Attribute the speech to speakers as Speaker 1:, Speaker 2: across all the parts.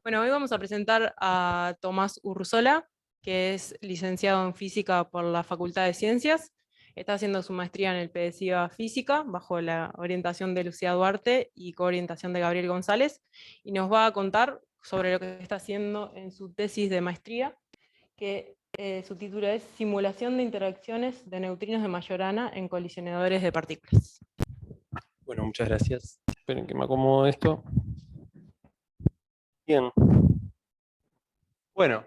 Speaker 1: Bueno, hoy vamos a presentar a Tomás Ursola, que es licenciado en Física por la Facultad de Ciencias. Está haciendo su maestría en el PDCIVA Física, bajo la orientación de Lucía Duarte y coorientación de Gabriel González, y nos va a contar sobre lo que está haciendo en su tesis de maestría, que su título es Simulación de interacciones de neutrinos de Majorana en colisionadores de partículas.
Speaker 2: Bueno, muchas gracias. Esperen que me acomodo esto. Bien. Bueno,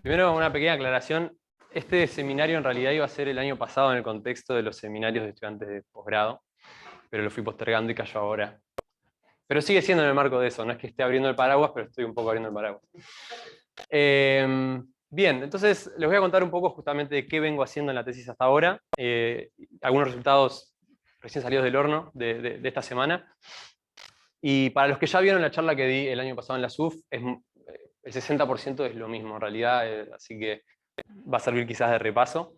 Speaker 2: primero una pequeña aclaración. Este seminario en realidad iba a ser el año pasado en el contexto de los seminarios de estudiantes de posgrado, pero lo fui postergando y cayó ahora. Pero sigue siendo en el marco de eso, no es que esté abriendo el paraguas, pero estoy un poco abriendo el paraguas. Bien, entonces les voy a contar un poco justamente de qué vengo haciendo en la tesis hasta ahora, algunos resultados recién salidos del horno de esta semana. Y para los que ya vieron la charla que di el año pasado en la SUF, el 60% es lo mismo en realidad, así que va a servir quizás de repaso.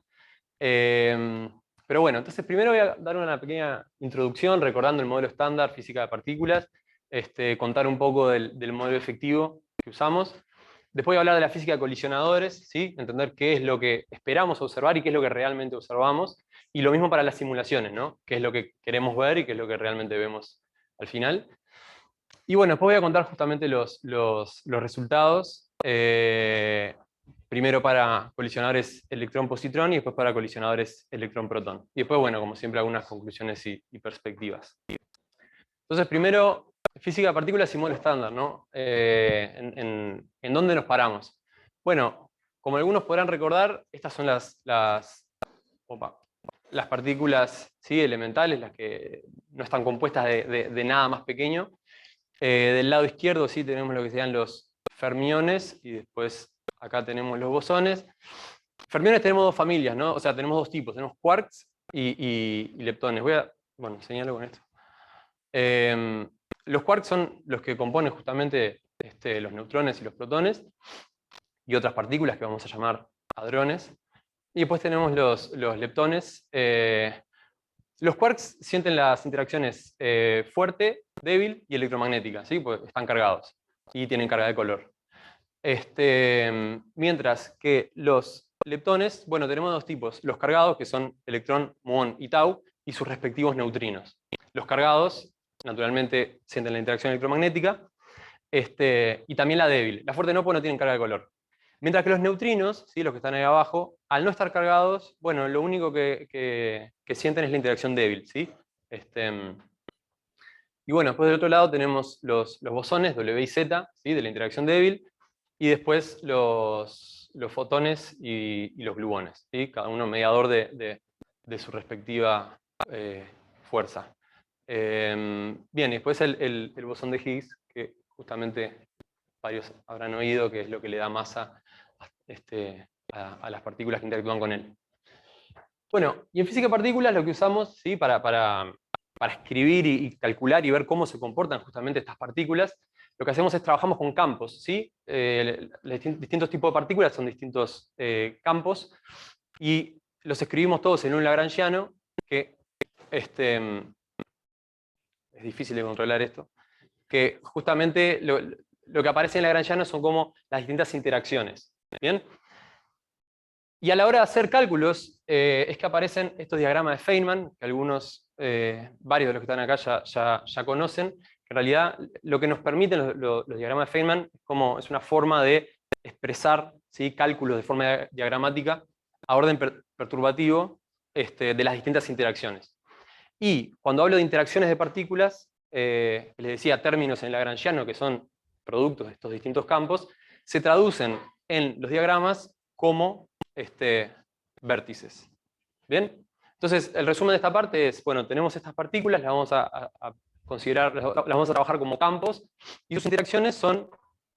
Speaker 2: Pero bueno, entonces primero voy a dar una pequeña introducción recordando el modelo estándar física de partículas, contar un poco del modelo efectivo que usamos. Después voy a hablar de la física de colisionadores, ¿sí? Entender qué es lo que esperamos observar y qué es lo que realmente observamos. Y lo mismo para las simulaciones, ¿no? Qué es lo que queremos ver y qué es lo que realmente vemos al final. Y bueno, después voy a contar justamente los resultados. Primero para colisionadores electrón-positrón y después para colisionadores electrón-protón. Y después, bueno, como siempre, algunas conclusiones y perspectivas. Entonces, primero, física de partículas y modelo estándar, ¿no? ¿En dónde nos paramos? Bueno, como algunos podrán recordar, estas son las partículas, ¿sí?, elementales, las que no están compuestas de nada más pequeño. Del lado izquierdo sí tenemos lo que serían los fermiones, y después acá tenemos los bosones. Fermiones tenemos dos familias, ¿no? O sea, tenemos dos tipos, tenemos quarks y leptones. Voy a, bueno, señalo con esto. Los quarks son los que componen justamente los neutrones y los protones, y otras partículas que vamos a llamar hadrones. Y después tenemos los leptones. Los quarks sienten las interacciones fuerte, débil y electromagnética, ¿sí? Porque están cargados y tienen carga de color. Mientras que los leptones, bueno, tenemos dos tipos. Los cargados, que son electrón, muón y tau, y sus respectivos neutrinos. Los cargados, naturalmente, sienten la interacción electromagnética, y también la débil. La fuerte no, porque no tienen carga de color. Mientras que los neutrinos, ¿sí?, los que están ahí abajo, al no estar cargados, bueno, lo único que sienten es la interacción débil, ¿sí? Y bueno, después del otro lado tenemos los bosones, W y Z, ¿sí?, de la interacción débil, y después los fotones y los gluones, ¿sí?, cada uno mediador de su respectiva fuerza. Bien, y después el bosón de Higgs, que justamente varios habrán oído que es lo que le da masa a las partículas que interactúan con él. Bueno, y en física de partículas lo que usamos, ¿sí?, para escribir y calcular y ver cómo se comportan justamente estas partículas, lo que hacemos es trabajamos con campos, ¿sí? Distintos tipos de partículas son distintos campos, y los escribimos todos en un lagrangiano, que es difícil de controlar esto, que justamente lo que aparece en Lagrangiano son como las distintas interacciones. ¿Bien? Y a la hora de hacer cálculos, es que aparecen estos diagramas de Feynman, que algunos, varios de los que están acá ya conocen, que en realidad lo que nos permiten los diagramas de Feynman es una forma de expresar, ¿sí?, cálculos de forma diagramática a orden perturbativo de las distintas interacciones. Y cuando hablo de interacciones de partículas, les decía términos en lagrangiano que son productos de estos distintos campos, se traducen en los diagramas como vértices. ¿Bien? Entonces, el resumen de esta parte es, bueno, tenemos estas partículas, las vamos a considerar, las vamos a trabajar como campos, y sus interacciones son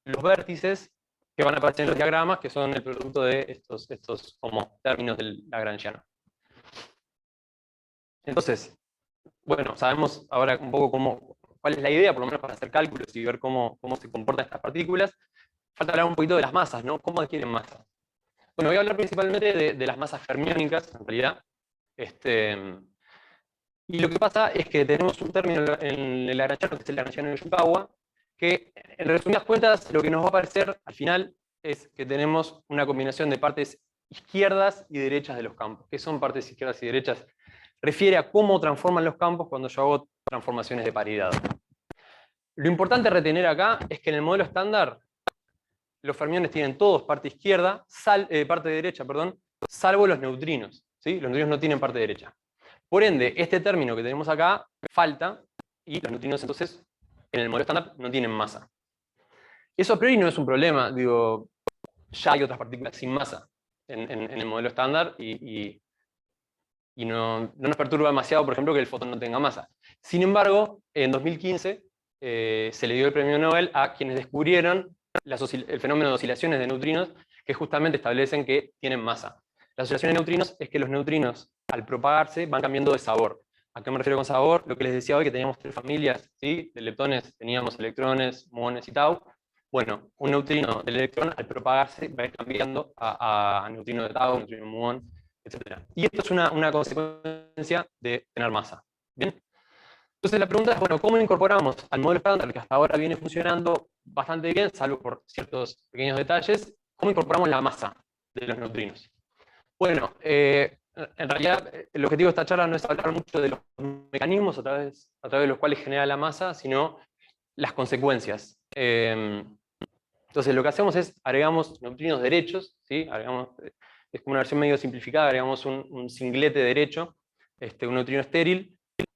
Speaker 2: los vértices que van a aparecer en los diagramas, que son el producto de estos como términos del lagrangiano. Entonces, bueno, sabemos ahora un poco cuál es la idea, por lo menos para hacer cálculos y ver cómo se comportan estas partículas. Falta hablar un poquito de las masas, ¿no? ¿Cómo adquieren masa? Bueno, voy a hablar principalmente de las masas fermiónicas, en realidad. Y lo que pasa es que tenemos un término en el lagrangiano, que es el lagrangiano de Yukawa, que en resumidas cuentas lo que nos va a parecer al final es que tenemos una combinación de partes izquierdas y derechas de los campos. ¿Qué son partes izquierdas y derechas? Refiere a cómo transforman los campos cuando yo hago transformaciones de paridad. Lo importante a retener acá es que en el modelo estándar los fermiones tienen todos parte izquierda, parte derecha, perdón, salvo los neutrinos, ¿sí? Los neutrinos no tienen parte derecha. Por ende, este término que tenemos acá falta, y los neutrinos entonces en el modelo estándar no tienen masa. Eso a priori no es un problema, digo, ya hay otras partículas sin masa en el modelo estándar y no nos perturba demasiado, por ejemplo, que el fotón no tenga masa. Sin embargo, en 2015 se le dio el premio Nobel a quienes descubrieron el fenómeno de oscilaciones de neutrinos que justamente establecen que tienen masa. Las oscilaciones de neutrinos es que los neutrinos, al propagarse, van cambiando de sabor. ¿A qué me refiero con sabor? Lo que les decía hoy, que teníamos 3 familias, ¿sí? De leptones, teníamos electrones, muones y tau. Bueno, un neutrino del electrón, al propagarse, va a ir cambiando a neutrino de tau, neutrino de muón, etc. Y esto es una consecuencia de tener masa. ¿Bien? Entonces la pregunta es, bueno, ¿cómo incorporamos al modelo estándar que hasta ahora viene funcionando bastante bien, salvo por ciertos pequeños detalles, cómo incorporamos la masa de los neutrinos? Bueno, en realidad el objetivo de esta charla no es hablar mucho de los mecanismos a través de los cuales genera la masa, sino las consecuencias. Entonces lo que hacemos es agregamos neutrinos derechos, ¿sí? Es como una versión medio simplificada, agregamos un singlete derecho, un neutrino estéril,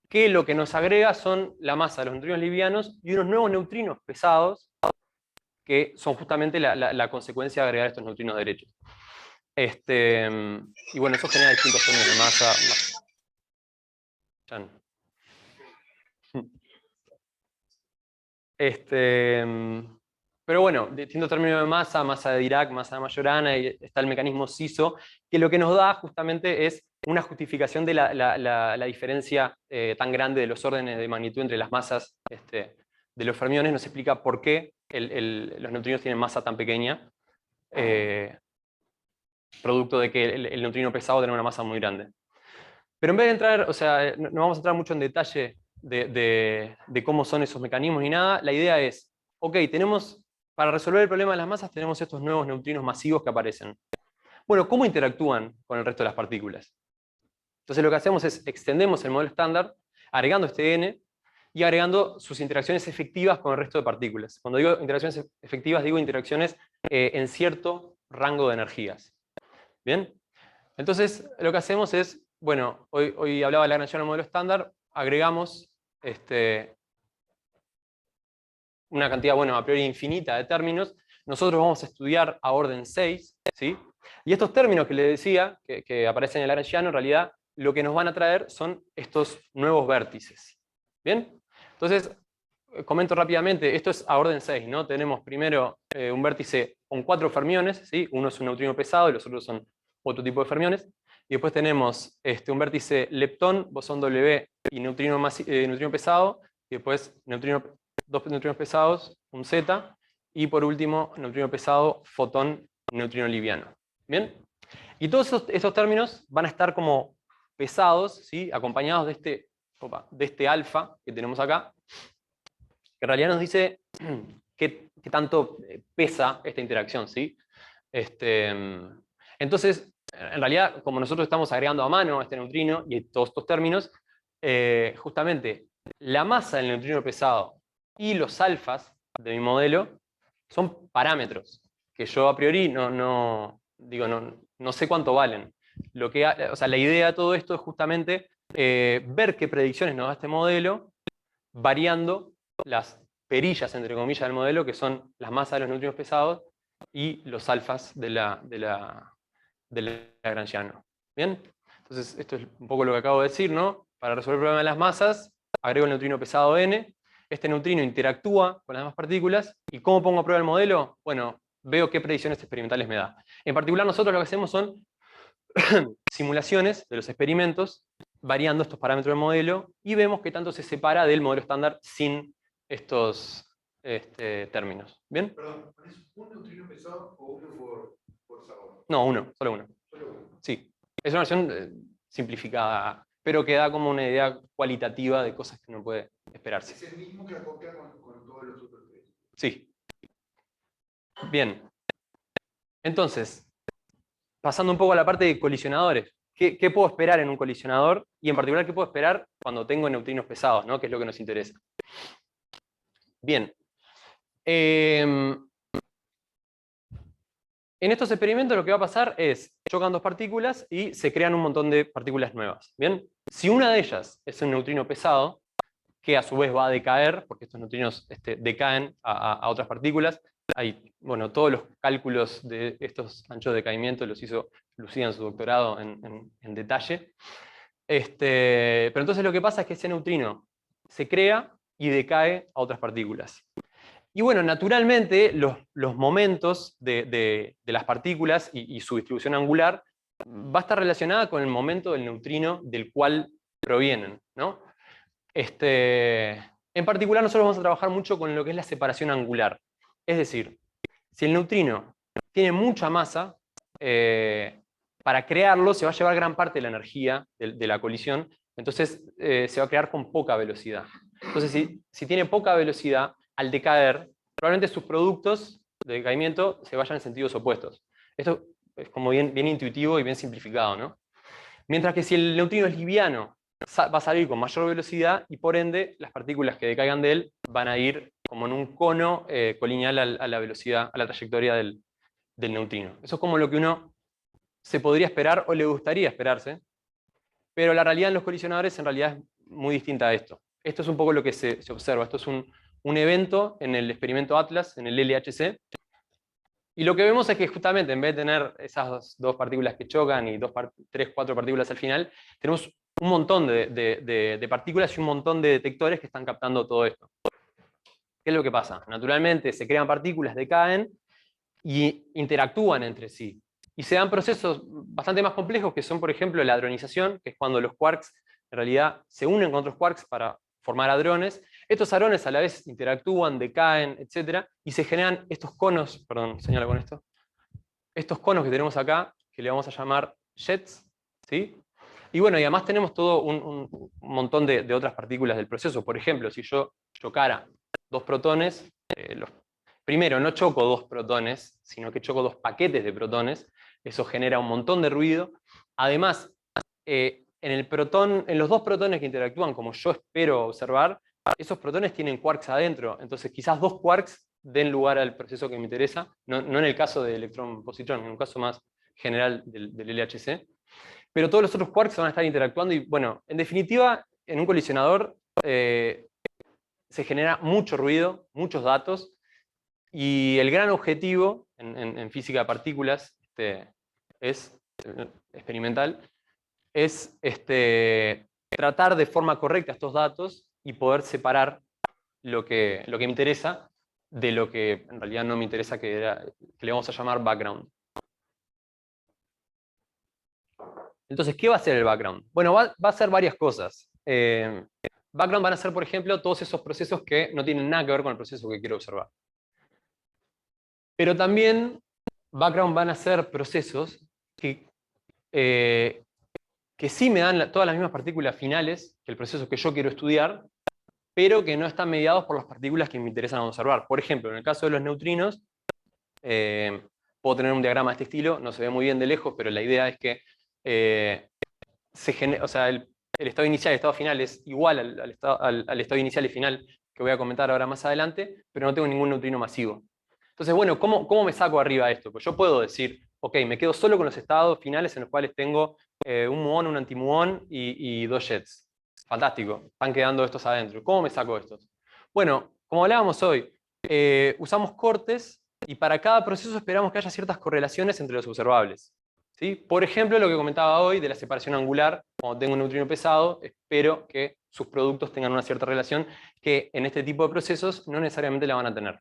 Speaker 2: que lo que nos agrega son la masa de los neutrinos livianos y unos nuevos neutrinos pesados, que son justamente la consecuencia de agregar estos neutrinos derechos. Y bueno, eso genera distintos términos de masa. Pero bueno, distintos términos de masa de Dirac, masa de Majorana, y está el mecanismo SISO, que lo que nos da justamente es una justificación de la diferencia tan grande de los órdenes de magnitud entre las masas de los fermiones, nos explica por qué los neutrinos tienen masa tan pequeña, producto de que el neutrino pesado tiene una masa muy grande. Pero en vez de entrar, o sea, no vamos a entrar mucho en detalle de cómo son esos mecanismos ni nada, la idea es, ok, para resolver el problema de las masas tenemos estos nuevos neutrinos masivos que aparecen. Bueno, ¿cómo interactúan con el resto de las partículas? Entonces lo que hacemos es extendemos el modelo estándar, agregando este n, y agregando sus interacciones efectivas con el resto de partículas. Cuando digo interacciones efectivas, digo interacciones en cierto rango de energías. ¿Bien? Entonces lo que hacemos es, bueno, hoy hablaba de la Lagrangiano al modelo estándar, agregamos una cantidad, bueno, a priori infinita de términos. Nosotros vamos a estudiar a orden 6, ¿sí? Y estos términos que les decía, que aparecen en el Lagrangiano, en realidad lo que nos van a traer son estos nuevos vértices. ¿Bien? Entonces, comento rápidamente, esto es a orden 6, ¿no? Tenemos primero un vértice con 4 fermiones, ¿sí? Uno es un neutrino pesado y los otros son otro tipo de fermiones. Y después tenemos un vértice leptón, bosón W y neutrino pesado. Y después dos neutrinos pesados, un Z. Y por último, neutrino pesado, fotón, neutrino liviano. ¿Bien? Y todos estos términos van a estar como pesados, ¿sí? Acompañados de este alfa que tenemos acá, que en realidad nos dice qué tanto pesa esta interacción, ¿sí? Entonces, en realidad, como nosotros estamos agregando a mano este neutrino y todos estos términos, justamente la masa del neutrino pesado y los alfas de mi modelo son parámetros que yo a priori no sé cuánto valen. O sea, la idea de todo esto es justamente ver qué predicciones nos da este modelo, variando las perillas, entre comillas, del modelo, que son las masas de los neutrinos pesados y los alfas del Lagrangiano. ¿Bien? Entonces, esto es un poco lo que acabo de decir, ¿no? Para resolver el problema de las masas, agrego el neutrino pesado n, este neutrino interactúa con las demás partículas, ¿y cómo pongo a prueba el modelo? Bueno, veo qué predicciones experimentales me da. En particular, nosotros lo que hacemos son simulaciones de los experimentos, variando estos parámetros del modelo, y vemos qué tanto se separa del modelo estándar sin estos términos. ¿Bien?
Speaker 3: Perdón, ¿es un neutrino pesado o uno por sabor?
Speaker 2: No, solo uno.
Speaker 3: Solo uno.
Speaker 2: Sí. Es una versión simplificada, pero que da como una idea cualitativa de cosas que no puede esperarse.
Speaker 3: Es el mismo que acopla con todos los otros tres.
Speaker 2: Sí. Bien. Entonces, pasando un poco a la parte de colisionadores. ¿Qué puedo esperar en un colisionador? Y en particular, ¿qué puedo esperar cuando tengo neutrinos pesados, ¿no? Que es lo que nos interesa. Bien. En estos experimentos lo que va a pasar es, chocan dos partículas y se crean un montón de partículas nuevas. Bien. Si una de ellas es un neutrino pesado, que a su vez va a decaer, porque estos neutrinos decaen a otras partículas. Hay, bueno, todos los cálculos de estos anchos de decaimiento los hizo Lucía en su doctorado en detalle. Pero entonces lo que pasa es que ese neutrino se crea y decae a otras partículas. Y bueno, naturalmente los momentos de las partículas y su distribución angular va a estar relacionada con el momento del neutrino del cual provienen, ¿no? En particular, nosotros vamos a trabajar mucho con lo que es la separación angular. Es decir, si el neutrino tiene mucha masa, para crearlo se va a llevar gran parte de la energía de la colisión, entonces se va a crear con poca velocidad. Entonces, si tiene poca velocidad, al decaer, probablemente sus productos de decaimiento se vayan en sentidos opuestos. Esto es como bien intuitivo y bien simplificado, ¿no? Mientras que si el neutrino es liviano, va a salir con mayor velocidad y por ende las partículas que decaigan de él van a ir como en un cono colineal a la velocidad, a la trayectoria del neutrino. Eso es como lo que uno se podría esperar o le gustaría esperarse, pero la realidad en los colisionadores en realidad es muy distinta a esto. Esto es un poco lo que se observa. Esto es un evento en el experimento Atlas, en el LHC, y lo que vemos es que justamente en vez de tener esas dos partículas que chocan y 3, 4 partículas al final, tenemos un montón de partículas y un montón de detectores que están captando todo esto. ¿Qué es lo que pasa? Naturalmente se crean partículas, decaen y interactúan entre sí. Y se dan procesos bastante más complejos que son, por ejemplo, la hadronización, que es cuando los quarks en realidad se unen con otros quarks para formar hadrones. Estos hadrones a la vez interactúan, decaen, etc. Y se generan estos conos, perdón, señalo con esto, estos conos que tenemos acá, que le vamos a llamar jets, ¿sí? Y bueno, y además tenemos todo un montón de otras partículas del proceso. Por ejemplo, si yo chocara dos protones, primero no choco dos protones, sino que choco dos paquetes de protones, eso genera un montón de ruido. Además, en los dos protones que interactúan, como yo espero observar, esos protones tienen quarks adentro, entonces quizás dos quarks den lugar al proceso que me interesa, no en el caso de electrón-positrón, en un caso más general del LHC, pero todos los otros quarks van a estar interactuando y, bueno, en definitiva, en un colisionador se genera mucho ruido, muchos datos, y el gran objetivo en física de partículas es experimental, es tratar de forma correcta estos datos y poder separar lo que me interesa de lo que en realidad no me interesa, que le vamos a llamar background. Entonces, ¿qué va a ser el background? Bueno, va a ser varias cosas. Background van a ser, por ejemplo, todos esos procesos que no tienen nada que ver con el proceso que quiero observar. Pero también background van a ser procesos que sí me dan todas las mismas partículas finales que el proceso que yo quiero estudiar, pero que no están mediados por las partículas que me interesan observar. Por ejemplo, en el caso de los neutrinos, puedo tener un diagrama de este estilo, no se ve muy bien de lejos, pero la idea es que el estado inicial y el estado final es igual al estado inicial y final que voy a comentar ahora más adelante, pero no tengo ningún neutrino masivo. Entonces, bueno, ¿cómo me saco arriba esto? Pues yo puedo decir, ok, me quedo solo con los estados finales en los cuales tengo un muón, un antimuón y dos jets. Fantástico, están quedando estos adentro. ¿Cómo me saco estos? Bueno, como hablábamos hoy, usamos cortes y para cada proceso esperamos que haya ciertas correlaciones entre los observables. ¿Sí? Por ejemplo, lo que comentaba hoy de la separación angular, cuando tengo un neutrino pesado, espero que sus productos tengan una cierta relación que en este tipo de procesos no necesariamente la van a tener.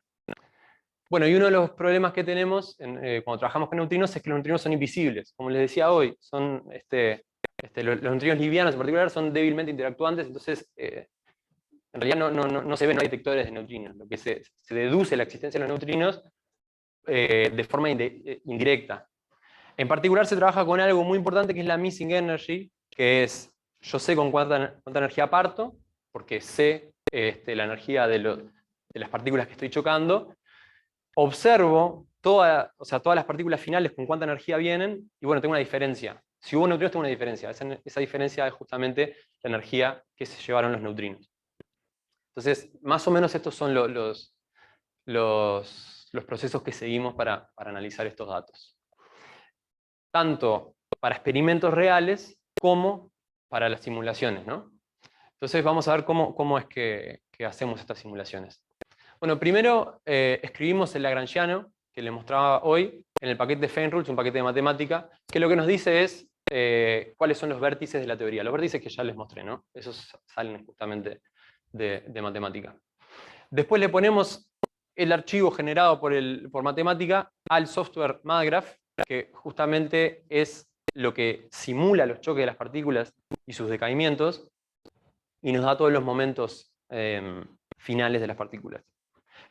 Speaker 2: Bueno, y uno de los problemas que tenemos cuando trabajamos con neutrinos es que los neutrinos son invisibles. Como les decía hoy, son, los neutrinos livianos en particular son débilmente interactuantes, entonces en realidad no se ven, no hay detectores de neutrinos. Lo que se deduce la existencia de los neutrinos de forma indirecta. En particular se trabaja con algo muy importante que es la missing energy, que es, yo sé con cuánta energía parto, porque sé la energía de las partículas que estoy chocando, observo todas las partículas finales con cuánta energía vienen, y bueno, tengo una diferencia. Si hubo neutrinos, tengo una diferencia. Esa diferencia es justamente la energía que se llevaron los neutrinos. Entonces, más o menos estos son los procesos que seguimos para analizar estos datos. Tanto para experimentos reales como para las simulaciones, ¿no? Entonces vamos a ver cómo es que hacemos estas simulaciones. Bueno, primero escribimos el lagrangiano, que les mostraba hoy, en el paquete de Feinruls, un paquete de matemática, que lo que nos dice es cuáles son los vértices de la teoría. Los vértices que ya les mostré, ¿no? Esos salen justamente de matemática. Después le ponemos el archivo generado por matemática al software MATLAB, que justamente es lo que simula los choques de las partículas y sus decaimientos, y nos da todos los momentos finales de las partículas.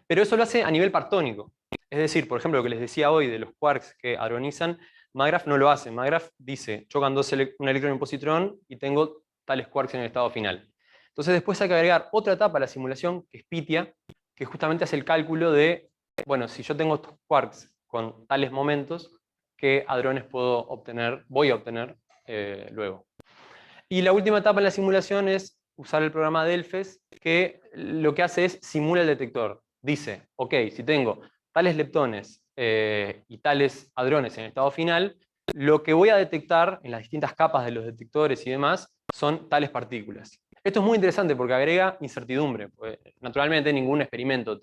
Speaker 2: Pero eso lo hace a nivel partónico. Es decir, por ejemplo, lo que les decía hoy de los quarks que hadronizan, MATLAB no lo hace. MATLAB dice, chocan un electrón y un positrón y tengo tales quarks en el estado final. Entonces después hay que agregar otra etapa a la simulación, que es PITIA, que justamente hace el cálculo de, bueno, si yo tengo estos quarks con tales momentos, ¿qué hadrones voy a obtener luego? Y la última etapa en la simulación es usar el programa Delfes, que lo que hace es simula el detector. Dice, ok, si tengo tales leptones y tales hadrones en el estado final, lo que voy a detectar en las distintas capas de los detectores y demás son tales partículas. Esto es muy interesante porque agrega incertidumbre. Pues, naturalmente ningún experimento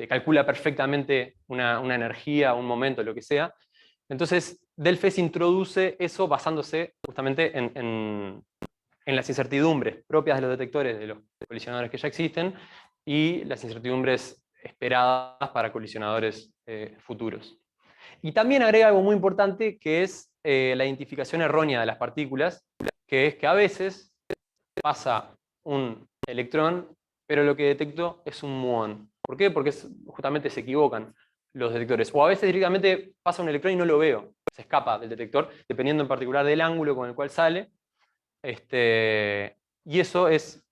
Speaker 2: calcula perfectamente una energía, un momento, lo que sea. Entonces, Delfes introduce eso basándose justamente en las incertidumbres propias de los detectores de los colisionadores que ya existen y las incertidumbres esperadas para colisionadores futuros. Y también agrega algo muy importante, que es la identificación errónea de las partículas, que es que a veces pasa un electrón, pero lo que detecto es un muón. ¿Por qué? Porque justamente se equivocan los detectores. O a veces directamente pasa un electrón y no lo veo, se escapa del detector, dependiendo en particular del ángulo con el cual sale. Y eso es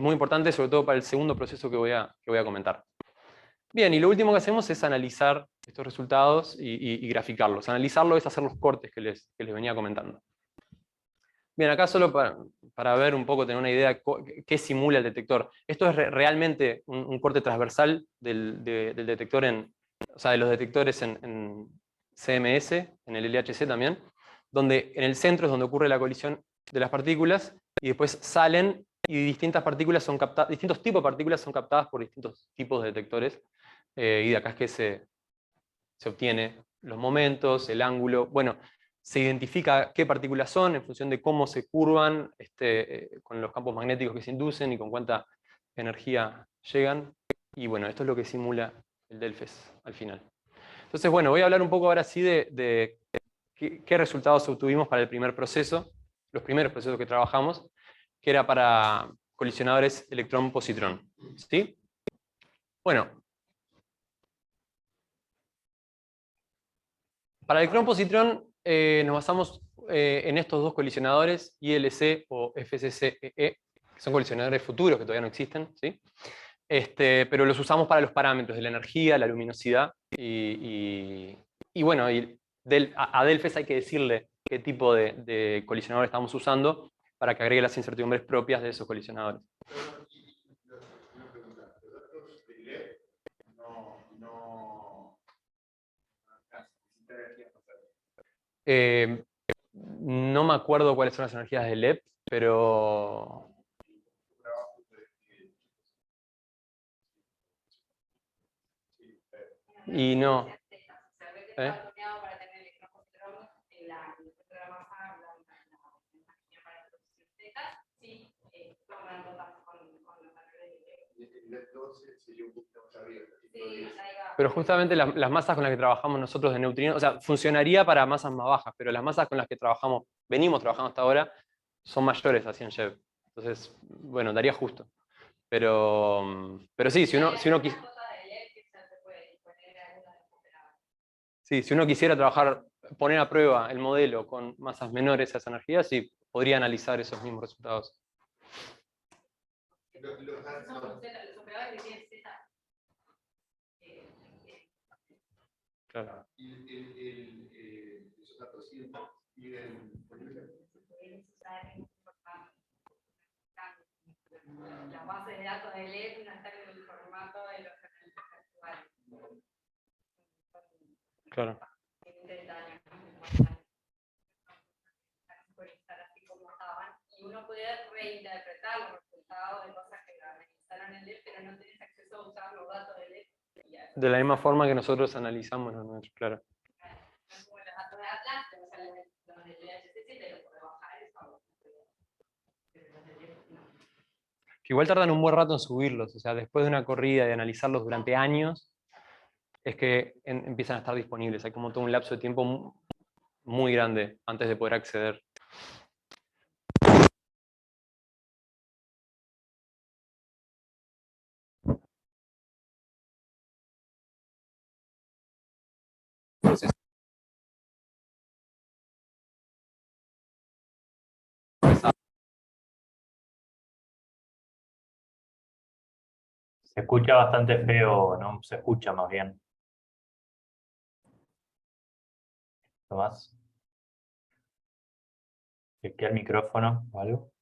Speaker 2: muy importante, sobre todo para el segundo proceso que voy a comentar. Bien, y lo último que hacemos es analizar estos resultados y graficarlos. Analizarlo es hacer los cortes que les venía comentando. Bien, acá solo para ver un poco, tener una idea qué simula el detector. Esto es realmente un corte transversal del detector o sea, de los detectores en CMS, en el LHC también, donde en el centro es donde ocurre la colisión de las partículas y después salen y distintas partículas son captadas, distintos tipos de partículas son captadas por distintos tipos de detectores y de acá es que se obtiene los momentos, el ángulo, bueno, se identifica qué partículas son en función de cómo se curvan con los campos magnéticos que se inducen y con cuánta energía llegan. Y bueno, esto es lo que simula el Delfes al final. Entonces, bueno, voy a hablar un poco ahora sí de qué resultados obtuvimos para el primer proceso, los primeros procesos que trabajamos, que era para colisionadores electrón-positrón. ¿Sí? Bueno, para electrón-positrón nos basamos en estos dos colisionadores, ILC o FCCEE, que son colisionadores futuros que todavía no existen, ¿sí? Pero los usamos para los parámetros de la energía, la luminosidad, y bueno, a Delfes hay que decirle qué tipo de colisionador estamos usando para que agregue las incertidumbres propias de esos colisionadores.
Speaker 3: Una pregunta, los datos de LED no necesitan energía pasada.
Speaker 2: No me acuerdo cuáles son las energías del LEP, pero... Y no. ¿Eh? Pero justamente las masas con las que trabajamos nosotros de neutrinos, o sea, funcionaría para masas más bajas, pero las masas con las que venimos trabajando hasta ahora, son mayores a 100 GeV. Entonces, bueno, daría justo. Pero sí, si uno sí, si uno quisiera poner a prueba el modelo con masas menores a esa energía, sí, podría analizar esos mismos resultados.
Speaker 4: prueba que tiene Z.
Speaker 2: Claro.
Speaker 3: Esos datos siguen disponibles.
Speaker 4: La base de datos de LED no está en el formato de los analistas actuales.
Speaker 2: Claro.
Speaker 4: Tienen 30 años, por estar así como estaban, y uno puede reinterpretar los resultados de cosas que analizaron en LED, pero no tenés acceso a usar los datos de LED.
Speaker 2: De la misma forma que nosotros analizamos los nuestros, claro.
Speaker 4: No es como los datos de Atlas, que los de LHC te lo puedes bajar, eso. Pero los de LED no.
Speaker 2: Que igual tardan un buen rato en subirlos, o sea, después de una corrida y analizarlos durante años, es que empiezan a estar disponibles. Hay como todo un lapso de tiempo muy grande antes de poder acceder.
Speaker 5: Se escucha bastante feo, no se escucha más bien. Tomás. Chequea el micrófono o algo.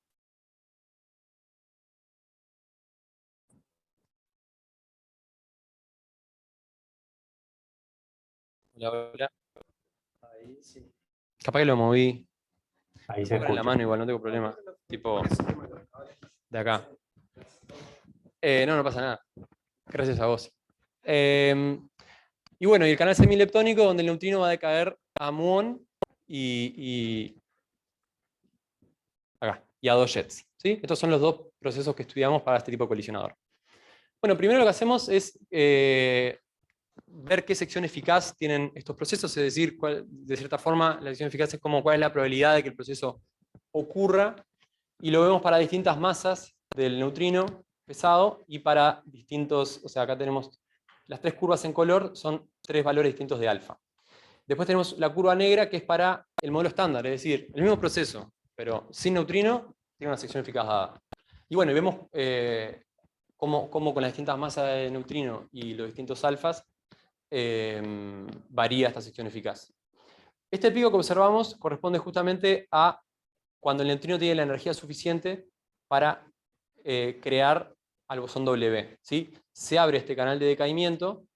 Speaker 2: Hola, hola. Ahí sí. Capaz que lo moví.
Speaker 5: Ahí se
Speaker 2: En la
Speaker 5: escucha.
Speaker 2: mano igual, no tengo problema. Tipo, de acá. No, no pasa nada. Gracias a vos. Y bueno, y el canal semileptónico donde el neutrino va a decaer a muón y acá, y a dos jets. ¿Sí? Estos son los dos procesos que estudiamos para este tipo de colisionador. Bueno, primero lo que hacemos es ver qué sección eficaz tienen estos procesos, es decir, de cierta forma la sección eficaz es como cuál es la probabilidad de que el proceso ocurra, y lo vemos para distintas masas del neutrino pesado y para distintos, o sea, acá tenemos las tres curvas en color, son tres valores distintos de alfa. Después tenemos la curva negra, que es para el modelo estándar, es decir, el mismo proceso, pero sin neutrino, tiene una sección eficaz dada. Y bueno, y vemos cómo con las distintas masas de neutrino y los distintos alfas varía esta sección eficaz. Este pico que observamos corresponde justamente a cuando el neutrino tiene la energía suficiente para crear al bosón W. ¿Sí? Se abre este canal de decaimiento,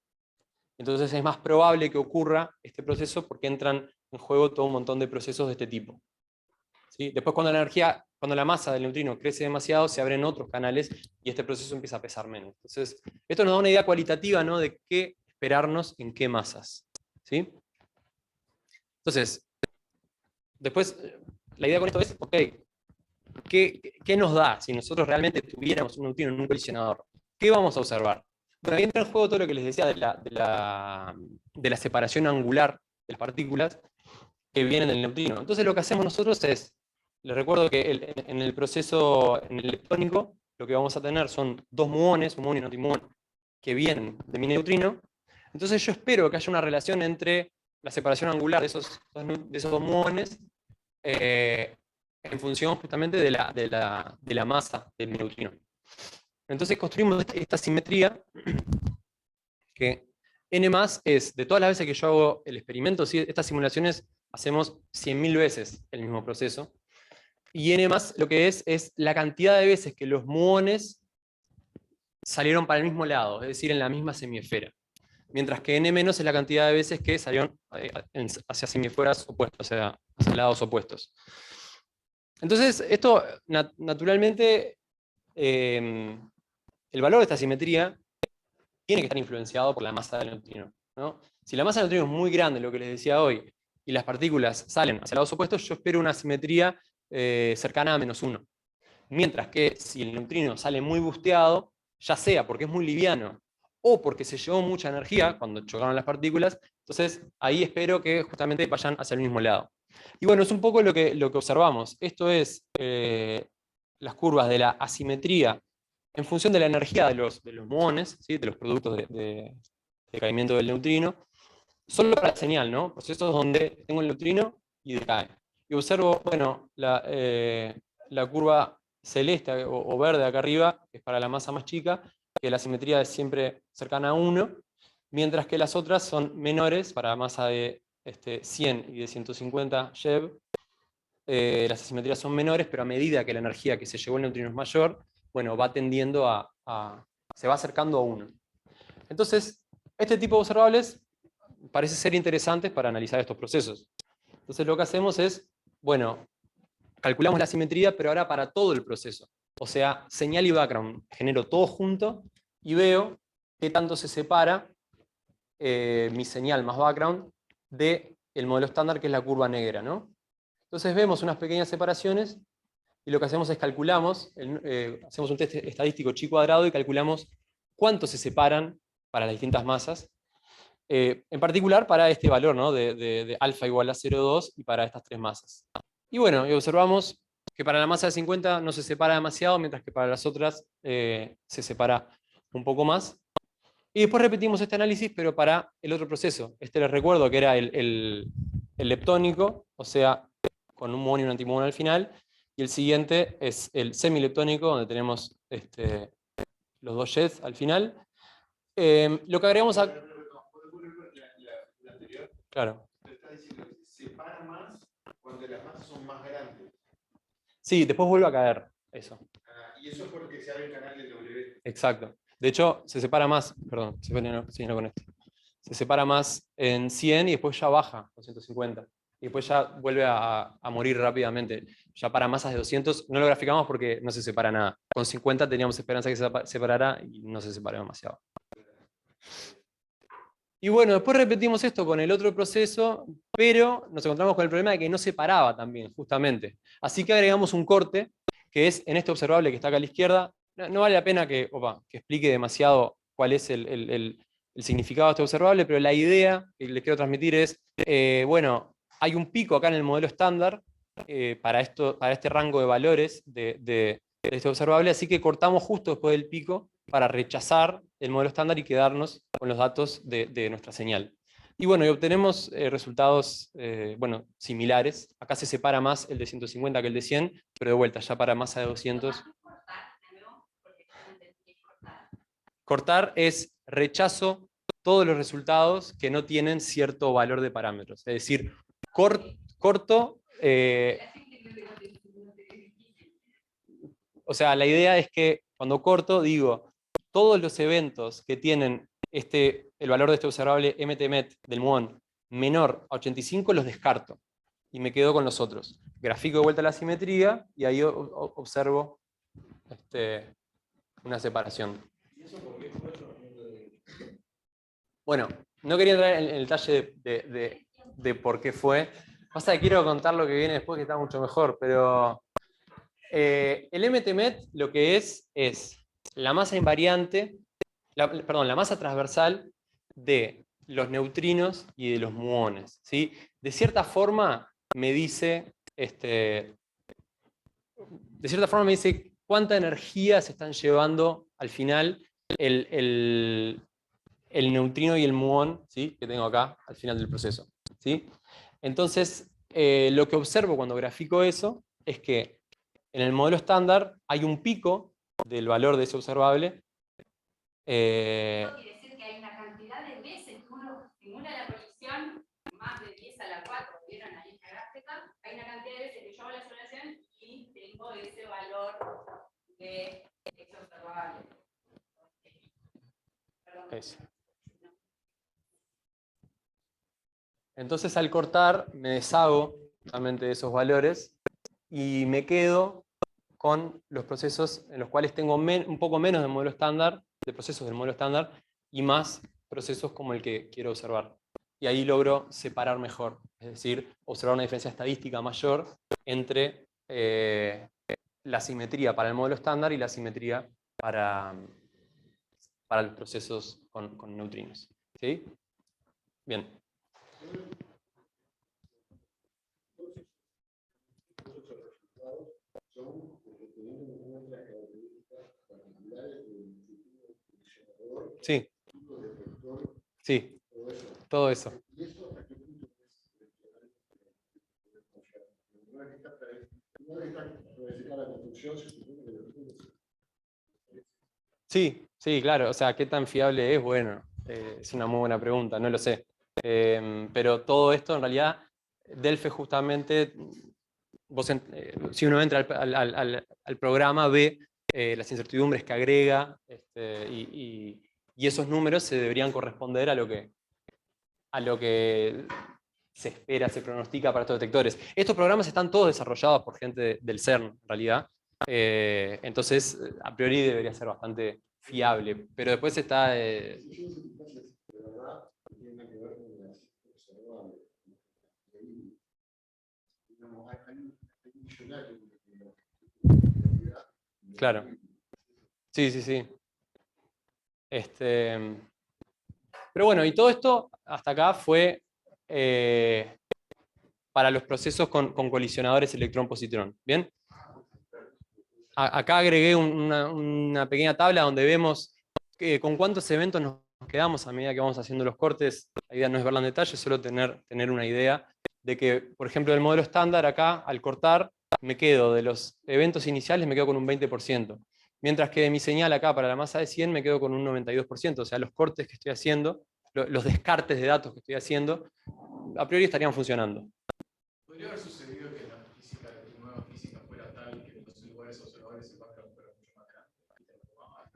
Speaker 2: entonces es más probable que ocurra este proceso porque entran en juego todo un montón de procesos de este tipo. ¿Sí? Después cuando la masa del neutrino crece demasiado, se abren otros canales y este proceso empieza a pesar menos. Entonces, esto nos da una idea cualitativa, ¿no?, de qué esperarnos en qué masas. ¿Sí? Entonces, después, la idea con esto es, ok, ¿qué nos da si nosotros realmente tuviéramos un neutrino en un colisionador? ¿Qué vamos a observar? Bueno, ahí entra en juego todo lo que les decía de la separación angular de las partículas que vienen del neutrino. Entonces lo que hacemos nosotros es, les recuerdo que en el proceso en el electrónico, lo que vamos a tener son dos muones, un muón y un antimuón, que vienen de mi neutrino. Entonces yo espero que haya una relación entre la separación angular de esos dos muones en función justamente de la masa del neutrino. Entonces construimos esta simetría que n más es, de todas las veces que yo hago el experimento, ¿sí? Estas simulaciones hacemos 100.000 veces el mismo proceso, y n más lo que es la cantidad de veces que los muones salieron para el mismo lado, es decir, en la misma semiesfera. Mientras que n menos es la cantidad de veces que salieron hacia semiesferas opuestas, o sea, hacia lados opuestos. Entonces, esto naturalmente, el valor de esta simetría tiene que estar influenciado por la masa del neutrino, ¿no? Si la masa del neutrino es muy grande, lo que les decía hoy, y las partículas salen hacia lados opuestos, yo espero una simetría cercana a -1. Mientras que si el neutrino sale muy busteado, ya sea porque es muy liviano o porque se llevó mucha energía cuando chocaron las partículas, entonces ahí espero que justamente vayan hacia el mismo lado. Y bueno, es un poco lo que observamos. Esto es las curvas de la asimetría en función de la energía de los muones, ¿sí?, de los productos de decaimiento del neutrino, solo para la señal, ¿no? Procesos donde tengo el neutrino y decae. Y observo, bueno, la curva celeste o verde acá arriba, que es para la masa más chica, que la simetría es siempre cercana a 1, mientras que las otras son menores para masa de 100 y de 150 JeV. Las asimetrías son menores, pero a medida que la energía que se llevó el neutrino es mayor, bueno, va tendiendo se va acercando a 1. Entonces, este tipo de observables parece ser interesantes para analizar estos procesos. Entonces lo que hacemos es, bueno, calculamos la simetría, pero ahora para todo el proceso. O sea, señal y background, genero todo junto y veo qué tanto se separa mi señal más background del modelo estándar, que es la curva negra, ¿no? Entonces vemos unas pequeñas separaciones y lo que hacemos es calculamos, hacemos un test estadístico chi cuadrado y calculamos cuánto se separan para las distintas masas. En particular para este valor, ¿no? de alfa igual a 0,2 y para estas tres masas. Y bueno, y observamos que para la masa de 50 no se separa demasiado, mientras que para las otras se separa un poco más. Y después repetimos este análisis, pero para el otro proceso. Este les recuerdo que era el leptónico, o sea, con un muón y un antimuón al final. Y el siguiente es el semileptónico, donde tenemos los dos jets al final. Lo que agregamos a...
Speaker 3: La anterior,
Speaker 2: Claro.
Speaker 3: te está diciendo que se separa más cuando las masas son más grandes.
Speaker 2: Sí, después vuelve a caer eso.
Speaker 3: Y eso es porque se abre el canal del W.
Speaker 2: Exacto. De hecho, se separa más, perdón, siguiendo con esto. Se separa más en 100 y después ya baja con 150. Y después ya vuelve a morir rápidamente. Ya para masas de 200 no lo graficamos porque no se separa nada. Con 50 teníamos esperanza que se separara y no se separó demasiado. Y bueno, después repetimos esto con el otro proceso, pero nos encontramos con el problema de que no se paraba también, justamente. Así que agregamos un corte, que es en este observable que está acá a la izquierda. No vale la pena que explique demasiado cuál es el significado de este observable, pero la idea que les quiero transmitir es, bueno, hay un pico acá en el modelo estándar para este rango de valores de este observable, así que cortamos justo después del pico para rechazar el modelo estándar y quedarnos con los datos de nuestra señal. Y bueno, y obtenemos resultados bueno, similares. Acá se separa más el de 150 que el de 100, pero de vuelta, ya para masa de 200. Cortar es rechazo todos los resultados que no tienen cierto valor de parámetros. Es decir, corto... o sea, la idea es que cuando corto, digo, todos los eventos que tienen el valor de este observable MTMet del muón menor a 85 los descarto y me quedo con los otros. Grafico de vuelta la simetría y ahí observo una separación. Bueno, no quería entrar en el detalle de por qué fue. Pasa que quiero contar lo que viene después, que está mucho mejor, pero el MTMet lo que es la masa invariante, la masa transversal de los neutrinos y de los muones, ¿sí? De cierta forma me dice, cuánta energía se están llevando al final el neutrino y el muón, ¿sí? Que tengo acá al final del proceso, ¿sí? Entonces, lo que observo cuando grafico eso es que en el modelo estándar hay un pico del valor de ese observable.
Speaker 4: Eso quiere decir que hay una cantidad de veces que uno simula la proyección, más de 10 a la 4, ¿vieron ahí en la gráfica? Hay una cantidad de veces que yo hago la simulación y tengo ese valor de ese observable.
Speaker 2: Eso. Entonces al cortar me deshago realmente de esos valores y me quedo con los procesos en los cuales tengo un poco menos de modelo estándar, de procesos del modelo estándar, y más procesos como el que quiero observar. Y ahí logro separar mejor, es decir, observar una diferencia estadística mayor entre la simetría para el modelo estándar y la simetría para los procesos con neutrinos. ¿Sí? Bien. Sí. Sí. Todo eso. Sí, Sí, claro, o sea, ¿qué tan fiable es? Bueno, es una muy buena pregunta, no lo sé. Pero todo esto, en realidad, Delphi justamente, si uno entra al programa, ve las incertidumbres que agrega, y esos números se deberían corresponder a lo que se espera, se pronostica para estos detectores. Estos programas están todos desarrollados por gente del CERN, en realidad. Entonces, a priori debería ser bastante fiable. Pero después está... Claro. Sí, sí, sí. Pero bueno, y todo esto hasta acá fue para los procesos con colisionadores electrón-positrón. ¿Bien? Acá agregué una pequeña tabla donde vemos con cuántos eventos nos quedamos a medida que vamos haciendo los cortes. La idea no es verla en detalle, solo tener una idea de que, por ejemplo, el modelo estándar acá, al cortar, me quedo de los eventos iniciales, me quedo con un 20%. Mientras que de mi señal acá para la masa de 100 me quedo con un 92%. O sea, los cortes que estoy haciendo, los descartes de datos que estoy haciendo, a priori estarían funcionando.
Speaker 3: ¿Podría haber sucedido que la física, la nueva física fuera tal que los lugares observables el background fuera mucho más grande?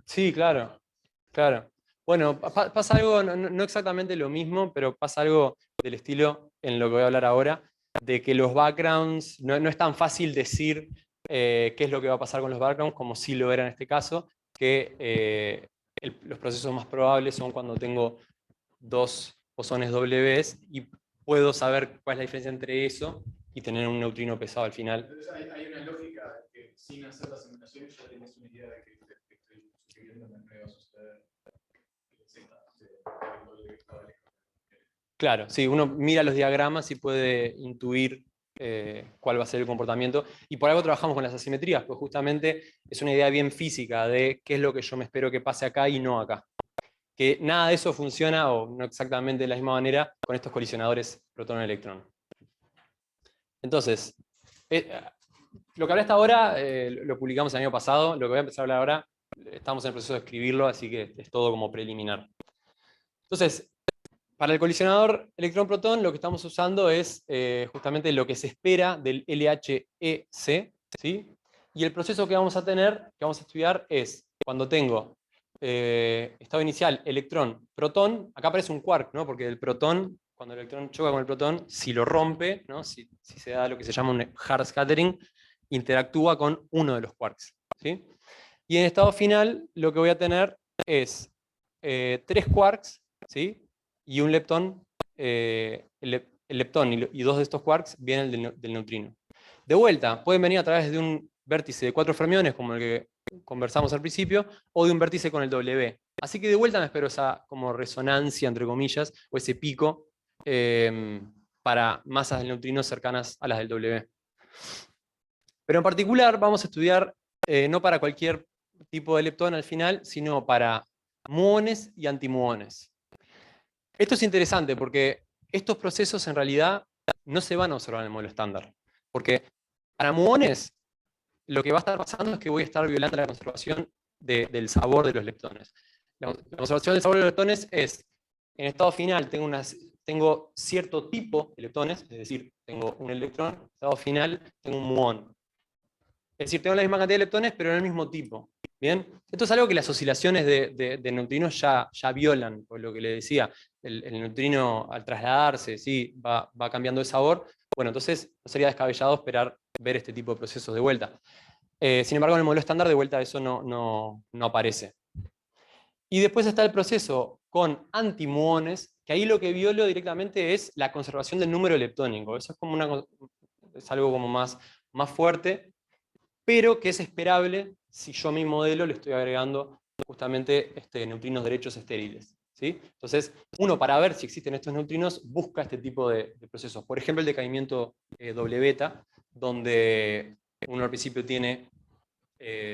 Speaker 2: Sí, claro, claro. Bueno, pasa algo, no exactamente lo mismo, pero pasa algo del estilo en lo que voy a hablar ahora, de que los backgrounds, no es tan fácil decir qué es lo que va a pasar con los backgrounds, como sí lo era en este caso, que los procesos más probables son cuando tengo dos bosones Ws y puedo saber cuál es la diferencia entre eso y tener un neutrino pesado al final.
Speaker 3: Entonces hay una lógica que sin hacer la simulación ya tienes una idea de que estoy sugiriendo que va a suceder.
Speaker 2: Claro, sí, uno mira los diagramas y puede intuir cuál va a ser el comportamiento. Y por algo trabajamos con las asimetrías, pues justamente es una idea bien física de qué es lo que yo me espero que pase acá y no acá. Que nada de eso funciona, o no exactamente de la misma manera, con estos colisionadores protón-electrón. Entonces, lo que hablé hasta ahora lo publicamos el año pasado. Lo que voy a empezar a hablar ahora, estamos en el proceso de escribirlo, así que es todo como preliminar. Entonces, para el colisionador electrón-protón, lo que estamos usando es justamente lo que se espera del LHEC, ¿sí? Y el proceso que vamos a tener, que vamos a estudiar, es cuando tengo estado inicial electrón-protón, acá aparece un quark, ¿no? Porque el protón, cuando el electrón choca con el protón, si lo rompe, ¿no? Si se da lo que se llama un hard scattering, interactúa con uno de los quarks, ¿sí? Y en estado final, lo que voy a tener es 3 quarks, ¿sí? Y un leptón, el leptón y 2 de estos quarks vienen del neutrino. De vuelta, pueden venir a través de un vértice de 4 fermiones, como el que conversamos al principio, o de un vértice con el W. Así que de vuelta me espero esa como resonancia, entre comillas, o ese pico para masas del neutrino cercanas a las del W. Pero en particular vamos a estudiar no para cualquier tipo de leptón al final, sino para muones y antimuones. Esto es interesante porque estos procesos en realidad no se van a observar en el modelo estándar. Porque para muones lo que va a estar pasando es que voy a estar violando la conservación del sabor de los leptones. La conservación del sabor de los leptones es, en estado final tengo cierto tipo de leptones, es decir, tengo un electrón, en estado final tengo un muón. Es decir, tengo la misma cantidad de leptones, pero en el mismo tipo. ¿Bien? Esto es algo que las oscilaciones de neutrinos ya violan, por lo que le decía. El neutrino al trasladarse, ¿sí? va cambiando de sabor. Bueno, entonces no sería descabellado esperar ver este tipo de procesos de vuelta. Sin embargo, en el modelo estándar de vuelta eso no aparece. Y después está el proceso con antimuones, que ahí lo que violo directamente es la conservación del número leptónico. Eso es como es algo como más fuerte, pero que es esperable si yo a mi modelo le estoy agregando justamente neutrinos derechos estériles, ¿sí? Entonces, uno para ver si existen estos neutrinos busca este tipo de procesos. Por ejemplo, el decaimiento doble beta, donde uno al principio tiene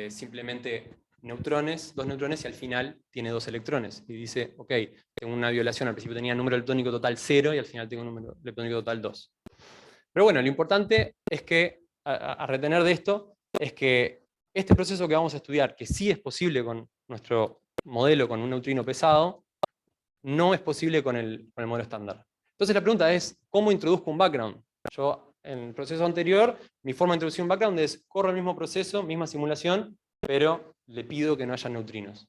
Speaker 2: simplemente neutrones, 2 neutrones, y al final tiene 2 electrones. Y dice, ok, tengo una violación, al principio tenía número leptónico total 0 y al final tengo un número leptónico total 2. Pero bueno, lo importante es que, a retener de esto, es que este proceso que vamos a estudiar, que sí es posible con nuestro modelo con un neutrino pesado, no es posible con el modelo estándar. Entonces la pregunta es, ¿cómo introduzco un background? Yo, en el proceso anterior, mi forma de introducir un background es, corro el mismo proceso, misma simulación, pero le pido que no haya neutrinos.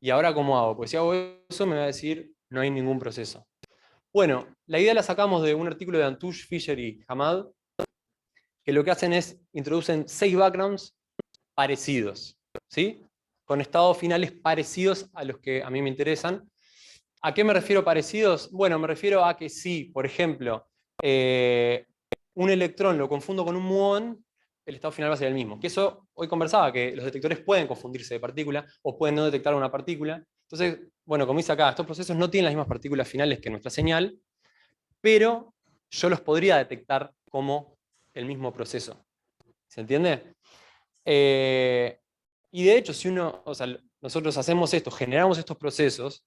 Speaker 2: ¿Y ahora cómo hago? Pues si hago eso, me va a decir, no hay ningún proceso. Bueno, la idea la sacamos de un artículo de Antouche, Fisher y Hamad, que lo que hacen es, introducen 6 backgrounds parecidos, ¿sí? Con estados finales parecidos a los que a mí me interesan. ¿A qué me refiero parecidos? Bueno, me refiero a que si, por ejemplo, un electrón lo confundo con un muón, el estado final va a ser el mismo. Que eso, hoy conversaba, que los detectores pueden confundirse de partícula o pueden no detectar una partícula. Entonces, bueno, como dice acá, estos procesos no tienen las mismas partículas finales que nuestra señal, pero yo los podría detectar como el mismo proceso. ¿Se entiende? Y de hecho, si nosotros hacemos esto, generamos estos procesos,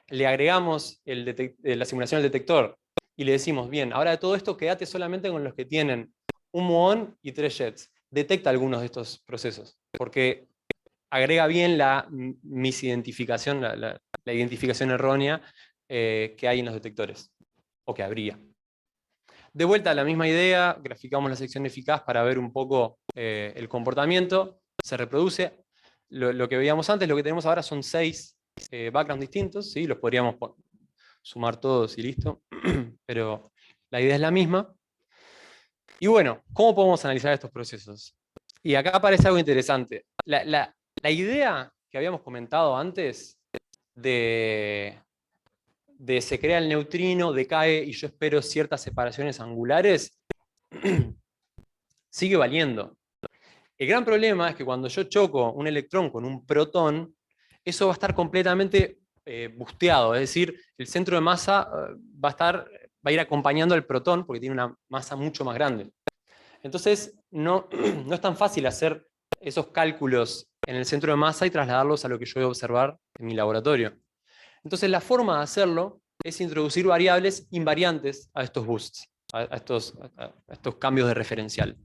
Speaker 2: le agregamos la simulación al detector y le decimos, bien, ahora de todo esto quédate solamente con los que tienen un muón y 3 jets. Detecta algunos de estos procesos, porque agrega bien la misidentificación, la identificación errónea que hay en los detectores, o que habría. De vuelta a la misma idea, graficamos la sección eficaz para ver un poco el comportamiento. Se reproduce. Lo que veíamos antes, lo que tenemos ahora son 6 backgrounds distintos, ¿sí? Los podríamos sumar todos y listo, pero la idea es la misma. Y bueno, ¿cómo podemos analizar estos procesos? Y acá aparece algo interesante. La idea que habíamos comentado antes de se crea el neutrino, decae y yo espero ciertas separaciones angulares, sigue valiendo. El gran problema es que cuando yo choco un electrón con un protón, eso va a estar completamente busteado, es decir, el centro de masa va a ir acompañando al protón porque tiene una masa mucho más grande. Entonces, no es tan fácil hacer esos cálculos en el centro de masa y trasladarlos a lo que yo voy a observar en mi laboratorio. Entonces, la forma de hacerlo es introducir variables invariantes a estos boosts, a estos cambios de referencial.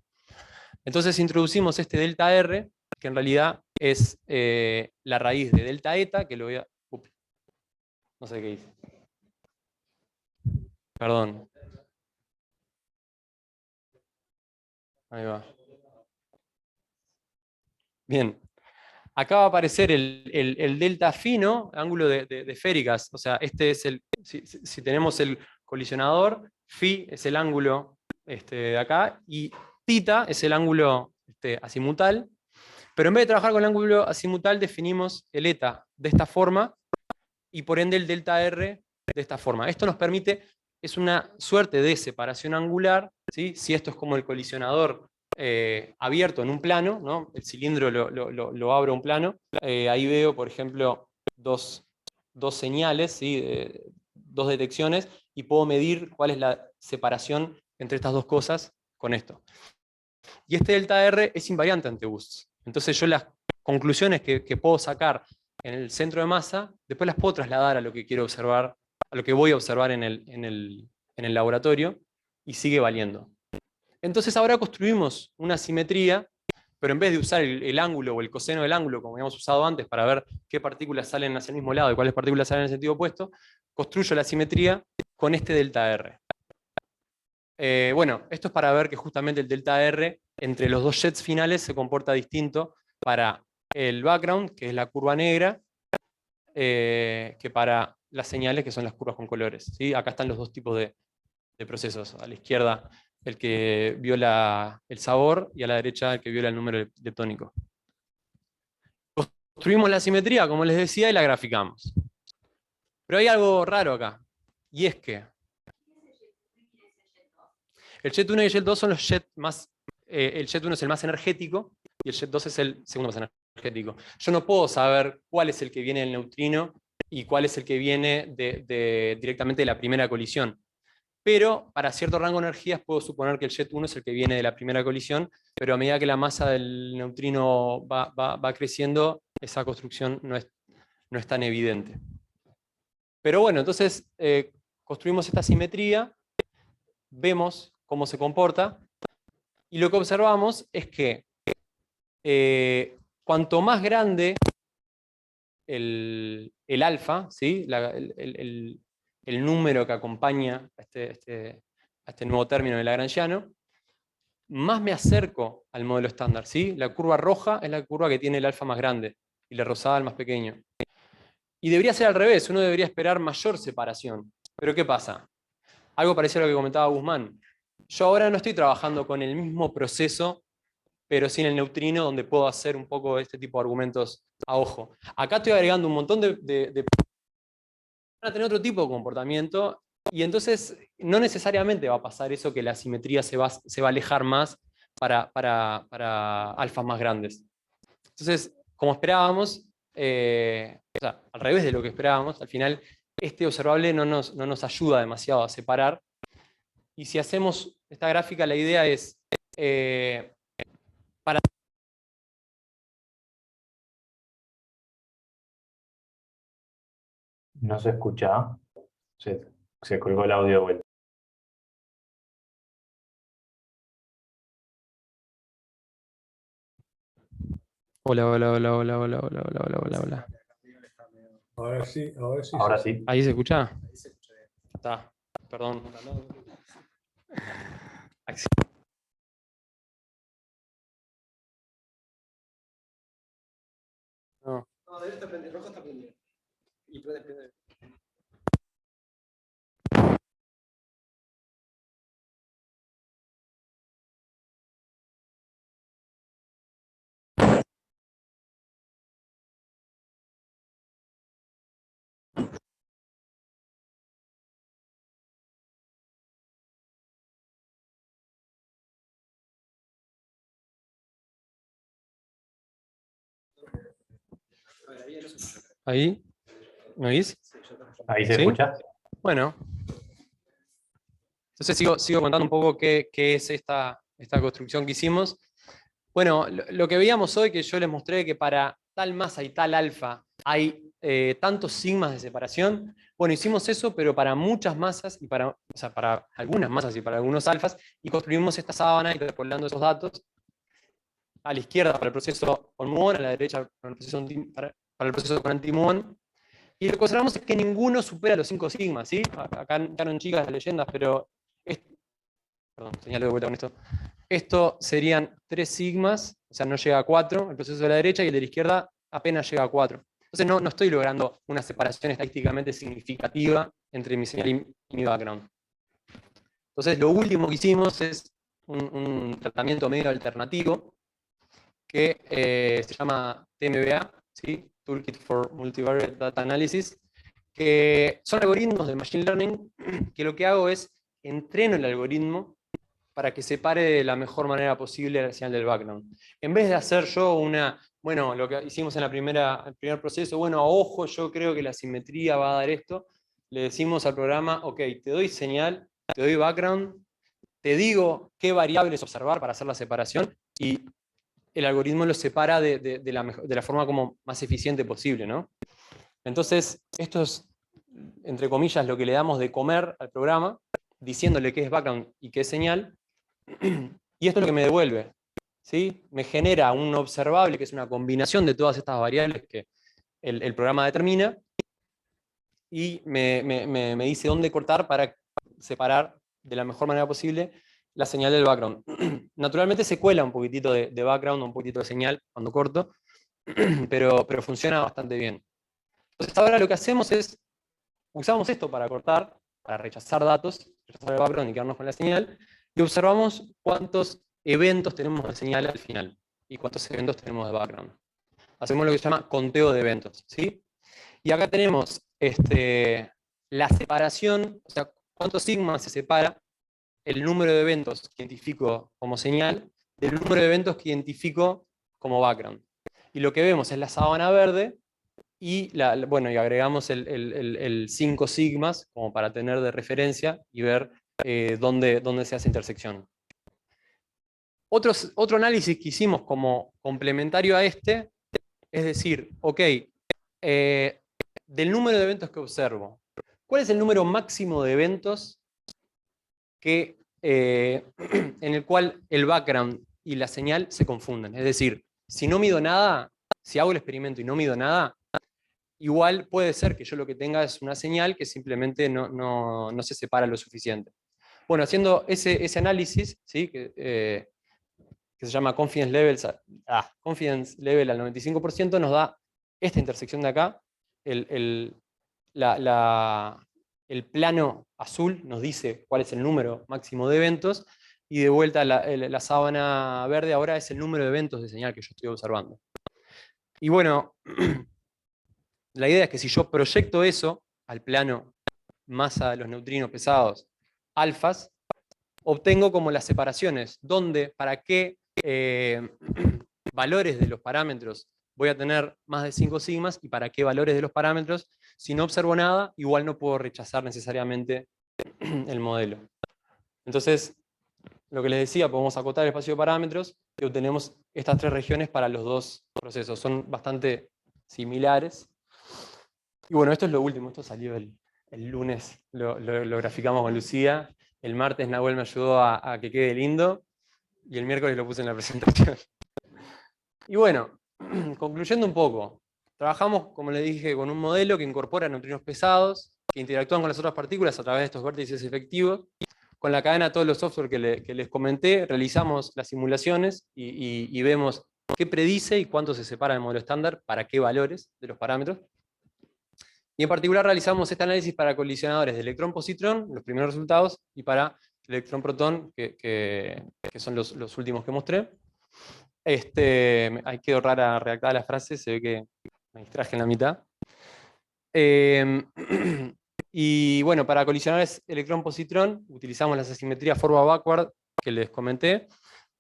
Speaker 2: Entonces introducimos este delta R, que en realidad es la raíz de delta eta, que lo voy a... no sé qué hice. Perdón. Ahí va. Bien. Acá va a aparecer el delta fino, ángulo de esféricas. O sea, este es si tenemos el colisionador, phi es el ángulo de acá, y θ es el ángulo azimutal. Pero en vez de trabajar con el ángulo azimutal, definimos el eta de esta forma, y por ende el delta R de esta forma. Esto nos permite, es una suerte de separación angular, ¿sí? Si esto es como el colisionador abierto en un plano, ¿no? El cilindro lo abro a un plano, ahí veo, por ejemplo, dos señales, ¿sí? Dos detecciones, y puedo medir cuál es la separación entre estas dos cosas con esto. Y este delta R es invariante ante boosts. Entonces yo las conclusiones que puedo sacar en el centro de masa, después las puedo trasladar a lo que quiero observar, a lo que voy a observar en el laboratorio, y sigue valiendo. Entonces ahora construimos una simetría, pero en vez de usar el ángulo o el coseno del ángulo, como habíamos usado antes, para ver qué partículas salen hacia el mismo lado y cuáles partículas salen en el sentido opuesto, construyo la simetría con este delta R. Bueno, esto es para ver que justamente el delta R entre los dos jets finales se comporta distinto para el background, que es la curva negra, que para las señales, que son las curvas con colores. ¿Sí? Acá están los dos tipos de procesos. A la izquierda el que viola el sabor, y a la derecha el que viola el número leptónico. Construimos la simetría, como les decía, y la graficamos. Pero hay algo raro acá, y es que el jet 1 y el jet 2 son los jets más... el jet 1 es el más energético y el jet 2 es el segundo más energético. Yo no puedo saber cuál es el que viene del neutrino y cuál es el que viene directamente de la primera colisión. Pero para cierto rango de energías puedo suponer que el jet 1 es el que viene de la primera colisión, pero a medida que la masa del neutrino va creciendo, esa construcción no es tan evidente. Pero bueno, entonces construimos esta simetría, vemos cómo se comporta, y lo que observamos es que cuanto más grande el alfa, ¿sí? El número que acompaña a este nuevo término de lagrangiano, más me acerco al modelo estándar, ¿sí? La curva roja es la curva que tiene el alfa más grande y la rosada el más pequeño. Y debería ser al revés, uno debería esperar mayor separación. Pero ¿qué pasa? Algo parecido a lo que comentaba Guzmán. Yo ahora no estoy trabajando con el mismo proceso, pero sin el neutrino, donde puedo hacer un poco este tipo de argumentos a ojo. Acá estoy agregando un montón de van a tener otro tipo de comportamiento, y entonces no necesariamente va a pasar eso, que la simetría se va a alejar más para alfas más grandes. Entonces, como esperábamos, o sea, al revés de lo que esperábamos, al final este observable no nos ayuda demasiado a separar. Y si hacemos esta gráfica, la idea es, para
Speaker 5: No se escucha. Se colgó el audio de vuelta.
Speaker 2: Hola, hola, hola, hola, hola, hola, hola, hola, hola, hola.
Speaker 6: Ahora sí, ahora sí.
Speaker 5: Ahora sí.
Speaker 2: ¿Ahí se escucha?
Speaker 6: Ahí se escucha bien.
Speaker 2: Está, perdón. No.
Speaker 6: No, de él está prendido, el rojo está prendido. Y puede prender. A ver, ahí ya no se escucha.
Speaker 2: ¿Ahí? ¿Me oís?
Speaker 6: Sí, ya está.
Speaker 5: Ahí se
Speaker 2: ¿Sí?
Speaker 5: escucha.
Speaker 2: Bueno. Entonces sigo contando un poco qué es esta construcción que hicimos. Bueno, lo que veíamos hoy, que yo les mostré que para tal masa y tal alfa hay tantos sigmas de separación. Bueno, hicimos eso, pero para muchas masas, y o sea, para algunas masas y para algunos alfas, y construimos esta sábana interpolando esos datos. A la izquierda para el proceso con muón, a la derecha para el proceso con anti-muón. Y lo que observamos es que ninguno supera los 5 sigmas, ¿sí? Acá quedaron chicas las leyendas, pero... Perdón, señalo de vuelta con esto. Esto serían 3 sigmas, o sea, no llega a 4, el proceso de la derecha, y el de la izquierda apenas llega a 4. Entonces no estoy logrando una separación estadísticamente significativa entre mi señal y mi background. Entonces lo último que hicimos es un tratamiento medio alternativo que se llama TMBA, ¿sí? Toolkit for Multivariate Data Analysis, que son algoritmos de Machine Learning que lo que hago es entreno el algoritmo para que separe de la mejor manera posible la señal del background. En vez de hacer yo bueno, lo que hicimos en el primer proceso, bueno, a ojo, yo creo que la simetría va a dar esto, le decimos al programa, ok, te doy señal, te doy background, te digo qué variables observar para hacer la separación, y el algoritmo lo separa de la forma como más eficiente posible, ¿no? Entonces, esto es, entre comillas, lo que le damos de comer al programa, diciéndole qué es background y qué es señal, y esto es lo que me devuelve, ¿sí? Me genera un observable que es una combinación de todas estas variables que el programa determina, y me dice dónde cortar para separar de la mejor manera posible la señal del background. Naturalmente se cuela un poquitito de background, un poquitito de señal cuando corto, pero funciona bastante bien. Entonces ahora lo que hacemos es, usamos esto para cortar, para rechazar datos, rechazar el background y quedarnos con la señal, y observamos cuántos eventos tenemos de señal al final, y cuántos eventos tenemos de background. Hacemos lo que se llama conteo de eventos, ¿sí? Y acá tenemos la separación, o sea, cuántos sigmas se separa el número de eventos que identifico como señal del número de eventos que identifico como background. Y lo que vemos es la sábana verde, y, bueno, y agregamos el 5 sigmas como para tener de referencia y ver dónde se hace intersección. Otro análisis que hicimos como complementario a este, es decir, ok, del número de eventos que observo, ¿cuál es el número máximo de eventos en el cual el background y la señal se confunden? Es decir, si no mido nada, si hago el experimento y no mido nada, igual puede ser que yo lo que tenga es una señal que simplemente no se separa lo suficiente. Bueno, haciendo ese análisis, ¿sí? Que se llama confidence level al 95%, nos da esta intersección de acá. El plano azul nos dice cuál es el número máximo de eventos, y de vuelta la sábana verde ahora es el número de eventos de señal que yo estoy observando. Y bueno, la idea es que si yo proyecto eso al plano masa de los neutrinos pesados, alfas, obtengo como las separaciones, dónde, para qué valores de los parámetros voy a tener más de 5 sigmas y para qué valores de los parámetros, si no observo nada, igual no puedo rechazar necesariamente el modelo. Entonces, lo que les decía, podemos acotar el espacio de parámetros y obtenemos estas 3 regiones para los 2 procesos. Son bastante similares. Y bueno, esto es lo último, esto salió el lunes, lo graficamos con Lucía. El martes Nahuel me ayudó a que quede lindo y el miércoles lo puse en la presentación. Y bueno, concluyendo un poco, trabajamos, como les dije, con un modelo que incorpora neutrinos pesados, que interactúan con las otras partículas a través de estos vértices efectivos. Con la cadena, todos los software que les comenté, realizamos las simulaciones y vemos qué predice y cuánto se separa del modelo estándar, para qué valores de los parámetros. Y en particular realizamos este análisis para colisionadores de electrón-positrón, los primeros resultados, y para electrón-protón, que son los últimos que mostré. Ahí quedó rara redactada la frase, se ve que me distraje en la mitad. Y bueno, para colisionadores electrón-positrón utilizamos las asimetrías forward-backward que les comenté.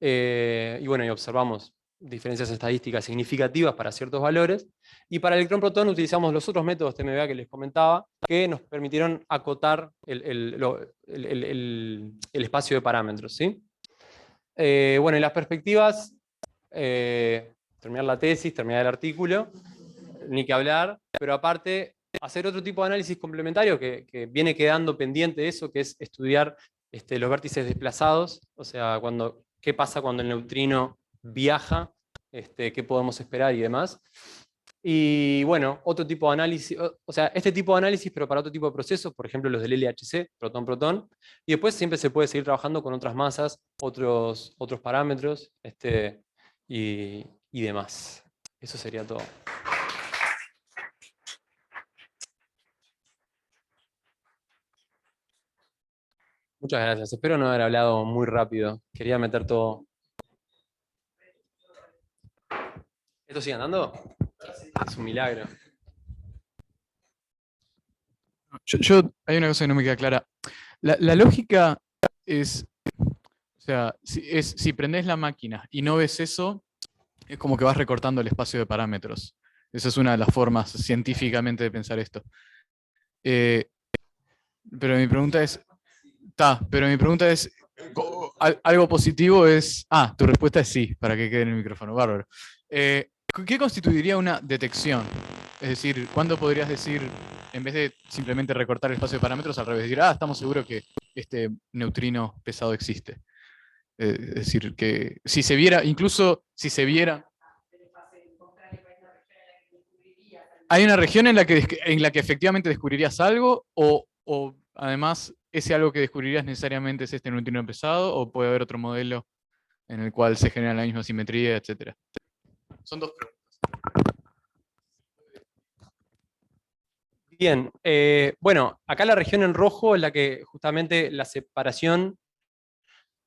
Speaker 2: Y bueno, y observamos diferencias estadísticas significativas para ciertos valores. Y para electrón-protón utilizamos los otros métodos TMBA que les comentaba, que nos permitieron acotar el espacio de parámetros, ¿sí? Bueno, y las perspectivas, terminar la tesis, terminar el artículo, ni que hablar, pero aparte hacer otro tipo de análisis complementario que viene quedando pendiente de eso, que es estudiar los vértices desplazados, o sea, qué pasa cuando el neutrino viaja, qué podemos esperar y demás. Y bueno, otro tipo de análisis, o sea, este tipo de análisis, pero para otro tipo de procesos, por ejemplo los del LHC, protón-protón, y después siempre se puede seguir trabajando con otras masas, otros parámetros, y demás. Eso sería todo. Muchas gracias. Espero no haber hablado muy rápido. Quería meter todo. ¿Esto sigue andando? Es un milagro.
Speaker 7: Hay una cosa que no me queda clara. La lógica es, o sea, si prendés la máquina y no ves eso, es como que vas recortando el espacio de parámetros. Esa es una de las formas científicamente de pensar esto. Pero mi pregunta es, ¿algo positivo es? Ah, tu respuesta es sí, para que quede en el micrófono, bárbaro. ¿Qué constituiría una detección? Es decir, ¿cuándo podrías decir, en vez de simplemente recortar el espacio de parámetros, al revés, decir, estamos seguros que este neutrino pesado existe? Es decir, que si se viera, incluso si se viera... ¿Hay una región en la que efectivamente descubrirías algo? ¿O además ese algo que descubrirías necesariamente es este neutrino pesado? ¿O puede haber otro modelo en el cual se genera la misma simetría, etcétera? Son 2 preguntas.
Speaker 2: Bien, bueno, acá la región en rojo es la que justamente la separación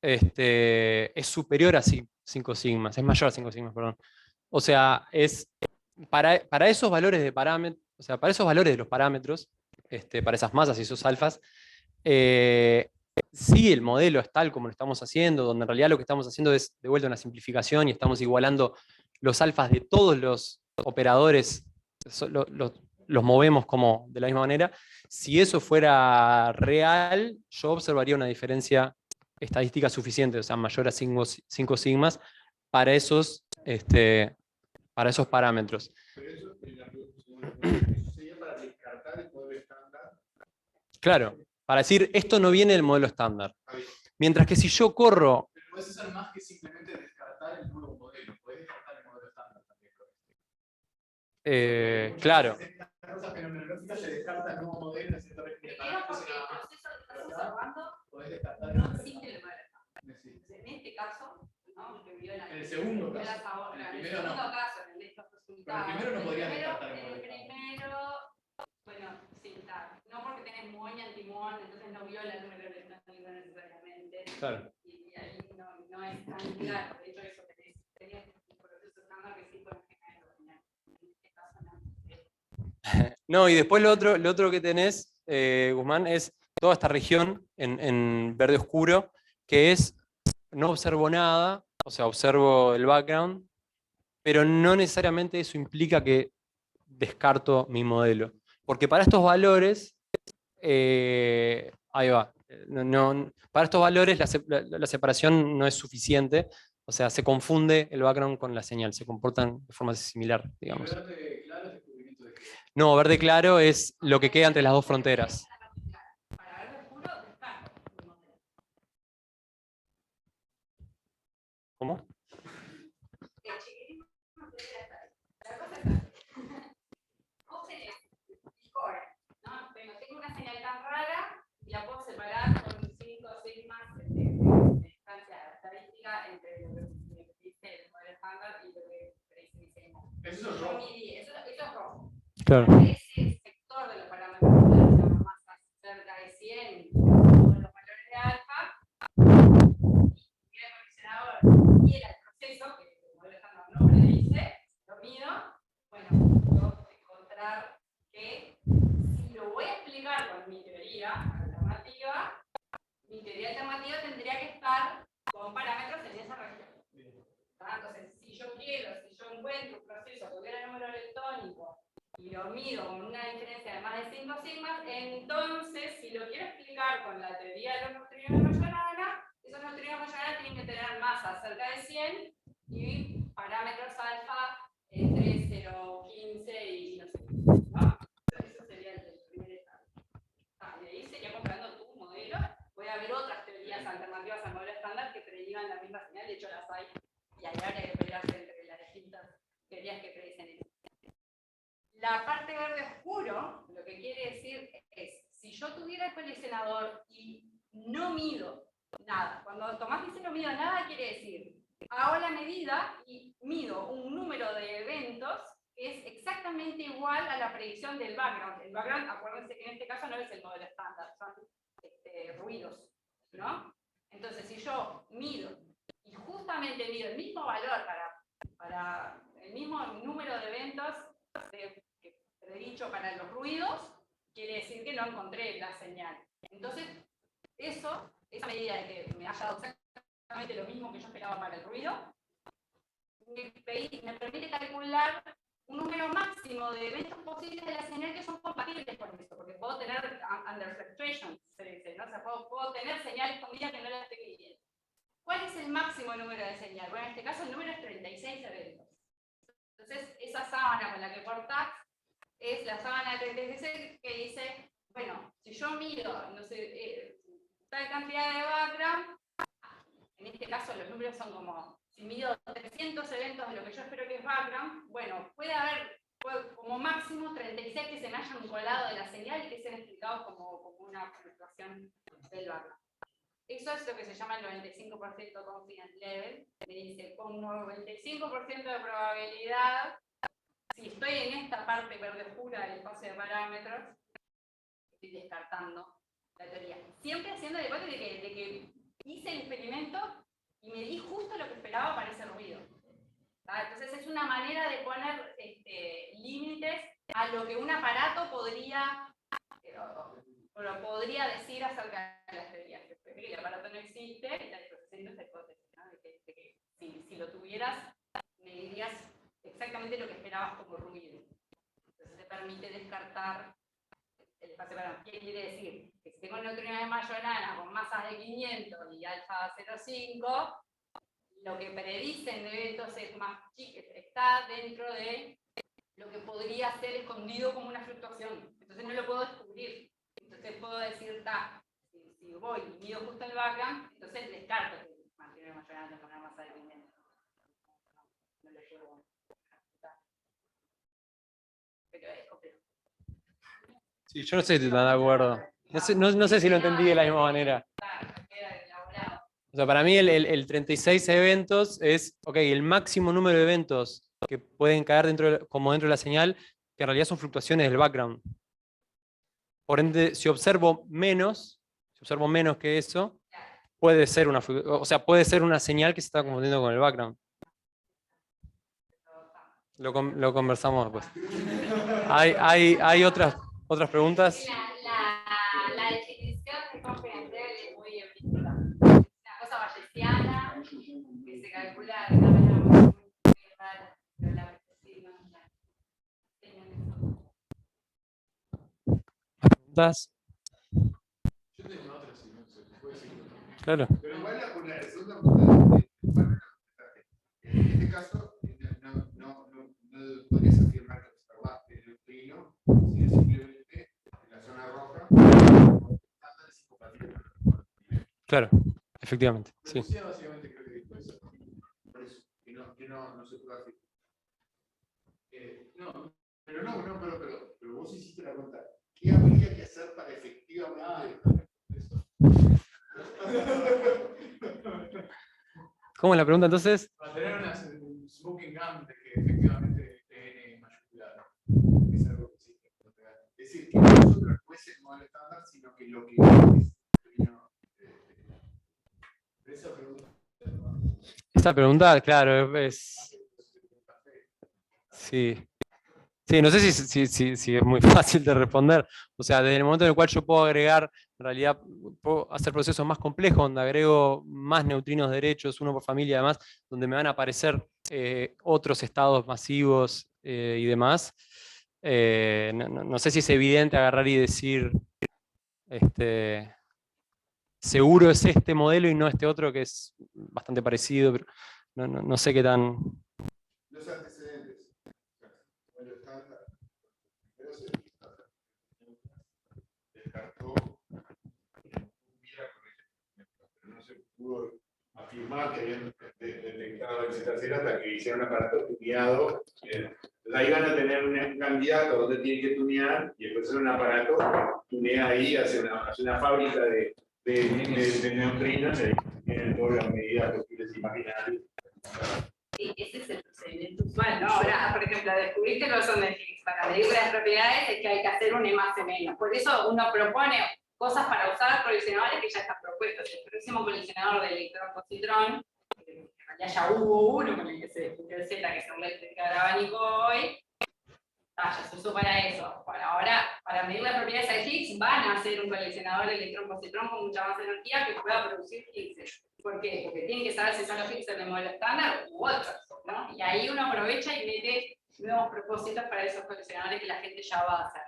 Speaker 2: es superior a 5 sigmas, es mayor a 5 sigmas, perdón. O sea, es para esos valores de parámetros, o sea, para esos valores de los parámetros, para esas masas y esos alfas, sí, el modelo es tal como lo estamos haciendo, donde en realidad lo que estamos haciendo es de vuelta una simplificación y estamos igualando los alfas de todos los operadores, los movemos como de la misma manera. Si eso fuera real, yo observaría una diferencia estadística suficiente, o sea, mayor a 5 sigmas, para esos parámetros.
Speaker 3: Pero eso sería para descartar el modelo estándar.
Speaker 2: Claro, para decir, esto no viene del modelo estándar. Mientras que si yo corro...
Speaker 3: Pero puedes hacer más que simplemente descartar el nuevo modelo, puedes descartar el modelo estándar también.
Speaker 2: Claro.
Speaker 7: el segundo
Speaker 4: Pero
Speaker 7: caso.
Speaker 4: ahora,
Speaker 7: En el
Speaker 4: en el
Speaker 7: primero
Speaker 4: segundo
Speaker 7: no.
Speaker 4: caso, en estos
Speaker 7: Pero
Speaker 4: resultados.
Speaker 7: el primero no podría descartar el
Speaker 4: En el
Speaker 7: modelo estándar.
Speaker 4: primero, bueno, sí, está. No porque tenés muón y antimuón, entonces no viola el número electrónico necesariamente.
Speaker 2: Claro.
Speaker 4: Y ahí no es tan claro. De hecho, eso tenías un proceso estándar que sí con el gemelo. En este caso no.
Speaker 2: No, y después lo otro que tenés, Guzmán, es toda esta región en verde oscuro, que es, no observo nada, o sea, observo el background, pero no necesariamente eso implica que descarto mi modelo. Porque para estos valores, ahí va, para estos valores la separación no es suficiente, o sea, se confunde el background con la señal, se comportan de forma similar, digamos.
Speaker 3: Verde claro es descubrimiento de qué.
Speaker 2: No, verde claro es lo que queda entre las dos fronteras.
Speaker 4: Para verde oscuro, descarto el modelo.
Speaker 2: ¿Cómo?
Speaker 4: El chiquitín no debería estar ahí. La cosa está. Vos tenés score, ¿no? Tengo una señal tan rara y la puedo separar con 5 o 6 más de distancia estadística entre lo que dice el modelo estándar y lo que predice mi señal.
Speaker 3: Eso es
Speaker 4: Yo
Speaker 3: rojo.
Speaker 4: midí, eso es rojo.
Speaker 2: Claro.
Speaker 4: Ese sector de los parámetros de la masa cerca de 100, con los valores de alfa, y el condicionador y el proceso, que el modelo estándar no predice, lo mido, bueno, puedo encontrar que si lo voy a explicar con mi teoría alternativa tendría que estar con parámetros en esa región. Entonces, si yo encuentro un proceso que hubiera número electrónico y lo mido con una diferencia de más de 5 sigmas, entonces, si lo quiero explicar con la teoría de los neutrinos de Majorana, esos neutrinos de Majorana tienen que tener masa cerca de 100 y parámetros alfa entre 0, 15 y no sé, ¿no? Eso sería el primer estado. Y ahí sería comparando tu modelo. Puede haber otras teorías alternativas al modelo estándar que predigan la misma señal, de hecho las hay, y ahí habría que pelearse entre las distintas teorías que predicen eso. La parte verde oscuro, lo que quiere decir es, si yo tuviera el colisionador y no mido nada, cuando Tomás dice no mido nada, quiere decir, hago la medida y mido un número de eventos que es exactamente igual a la predicción del background. El background, acuérdense que en este caso no es el modelo estándar, son ruidos, ¿no? Entonces, si yo mido y justamente mido el mismo valor para el mismo número de eventos que predicho para los ruidos, quiere decir que no encontré la señal. Entonces, esa medida de que me haya dado exactamente lo mismo que yo esperaba para el ruido, me permite calcular un número máximo de eventos posibles de la señal que son compatibles con eso, porque puedo tener underfluctuation, se dice, ¿no? O sea, puedo tener señal escondida que no la estoy midiendo. ¿Cuál es el máximo número de señal? Bueno, en este caso el número es 36 eventos. Entonces, esa sábana con la que cortás es la sábana de 36 que dice, bueno, si yo mido, no sé, tal cantidad de background, en este caso los números son como, si mido 300 eventos de lo que yo espero que es background, bueno, puede haber como máximo 36 que se me hayan colado de la señal y que sean explicados como una fluctuación del background. Eso es lo que se llama el 95% confidence level, que dice con 95% de probabilidad, si estoy en esta parte verde oscura del espacio de parámetros, estoy descartando la teoría. Siempre haciendo el debate de que hice el experimento y me di justo lo que esperaba para ese ruido. Entonces es una manera de poner límites a lo que un aparato podría decir acerca de las teorías. Que el aparato no existe, y la disposición esa hipótesis, ¿no? de que si lo tuvieras, me dirías exactamente lo que esperabas como ruido. Entonces te permite descartar el espacio para. ¿Qué quiere decir? Que si tengo neutrinos de Majorana con masas de 500 y alfa 0,5, lo que predicen de eventos es más chico, está dentro de lo que podría ser escondido como una fluctuación. Entonces no lo puedo descubrir. Entonces puedo decir, si voy y mido justo el background, entonces descarto que mantiene Majorana con una masa de 500. No lo llevo. Pero es complejo.
Speaker 2: Sí, yo no sé si están de acuerdo. No sé si lo entendí de la misma manera.
Speaker 4: Claro, queda elaborado.
Speaker 2: O sea, para mí el 36 eventos es, ok, el máximo número de eventos que pueden caer como dentro de la señal, que en realidad son fluctuaciones del background. Por ende, si observo menos que eso, puede ser puede ser una señal que se está confundiendo con el background. Lo conversamos después. ¿Hay otras preguntas?
Speaker 4: La definición de comprender es muy empírica. Una cosa bayesiana que se calcula de una manera muy rara, pero la perspectiva no la tenemos.
Speaker 2: ¿Preguntas?
Speaker 3: Yo tengo otra, si no se puede decir.
Speaker 2: Claro.
Speaker 8: Pero igual la segunda pregunta, en este caso, no podrías afirmar que observaste el neutrino, sino simplemente en la zona roja, estándares incompatibles.
Speaker 2: Claro, efectivamente. Sí.
Speaker 3: Lucía básicamente creo que dijo eso.
Speaker 8: Por eso, que no se puede afirmar.
Speaker 3: No,
Speaker 8: Pero vos hiciste la pregunta, ¿qué habría que hacer para efectivamente?
Speaker 2: ¿Cómo es la pregunta entonces?
Speaker 3: para tener una smoking gun de que efectivamente TN mayúscula es algo que existe.
Speaker 8: Es decir, que nosotros no es el modelo estándar, sino que lo que es.
Speaker 3: Esa pregunta.
Speaker 2: Esta pregunta, claro, es... Sí. Sí, no sé si es muy fácil de responder. O sea, desde el momento en el cual yo puedo agregar, en realidad puedo hacer procesos más complejos, donde agrego más neutrinos derechos, uno por familia y demás, donde me van a aparecer otros estados masivos y demás. No sé si es evidente agarrar y decir, seguro es este modelo y no este otro, que es bastante parecido, pero no sé qué tan...
Speaker 8: Los antecedentes. Modelo estándar. Pero se descartó pero no se pudo afirmar que habían detectado el Z0 hasta que hicieron un aparato tuneado. Entonces ahí van a tener un candidato donde tienen que tunear y después hacer un aparato, tunea ahí, hace una fábrica de neutrinos y tienen todas las medidas posibles imaginarias.
Speaker 4: Sí, ese es el procedimiento usual, ¿no? Ahora, por ejemplo, descubrir que no son de Higgs para medir las propiedades es que hay que hacer un M+M. Por eso uno propone cosas para usar colisionadores que ya están propuestos. El próximo colisionador de electrón-positrón, que en realidad ya hubo uno con el que se descubrió el Z, que es un eléctrico arabánico hoy, ya se usó para eso. Bueno, ahora, para medir las propiedades de Higgs, van a hacer un colisionador de electrón-positrón con mucha más energía que pueda producir Higgs. ¿Por qué? Porque tienen que saber si son los Higgs del modelo estándar u otros, ¿no? Y ahí uno aprovecha y mete nuevos propósitos para esos colisionadores que la gente ya va a hacer.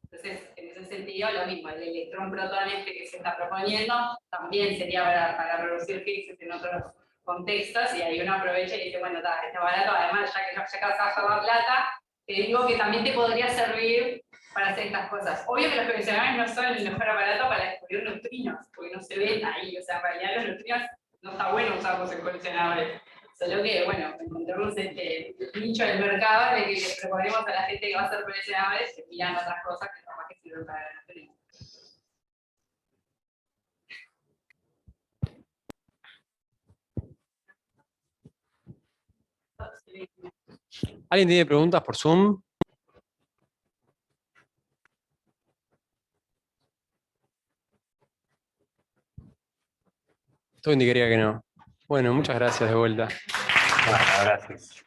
Speaker 4: Entonces, en ese sentido, lo mismo, el electrón-protón que se está proponiendo también sería para reducir Higgs en otros contextos, y ahí uno aprovecha y dice, bueno, está barato, además ya que vas a hacer la plata, te digo que también te podría servir para hacer estas cosas. Obvio que los colisionadores no son el mejor aparato para descubrir neutrinos, porque no se ven ahí, o sea, en realidad los neutrinos no está bueno usarlos en colisionadores. Solo que, bueno, encontramos este nicho del mercado en el que le proponemos a la gente que va a hacer colisionadores que miran otras cosas que capaz que sirven para los neutrinos.
Speaker 2: ¿Alguien tiene preguntas por Zoom? Todo indicaría que no. Bueno, muchas gracias de vuelta.
Speaker 5: Bueno, gracias.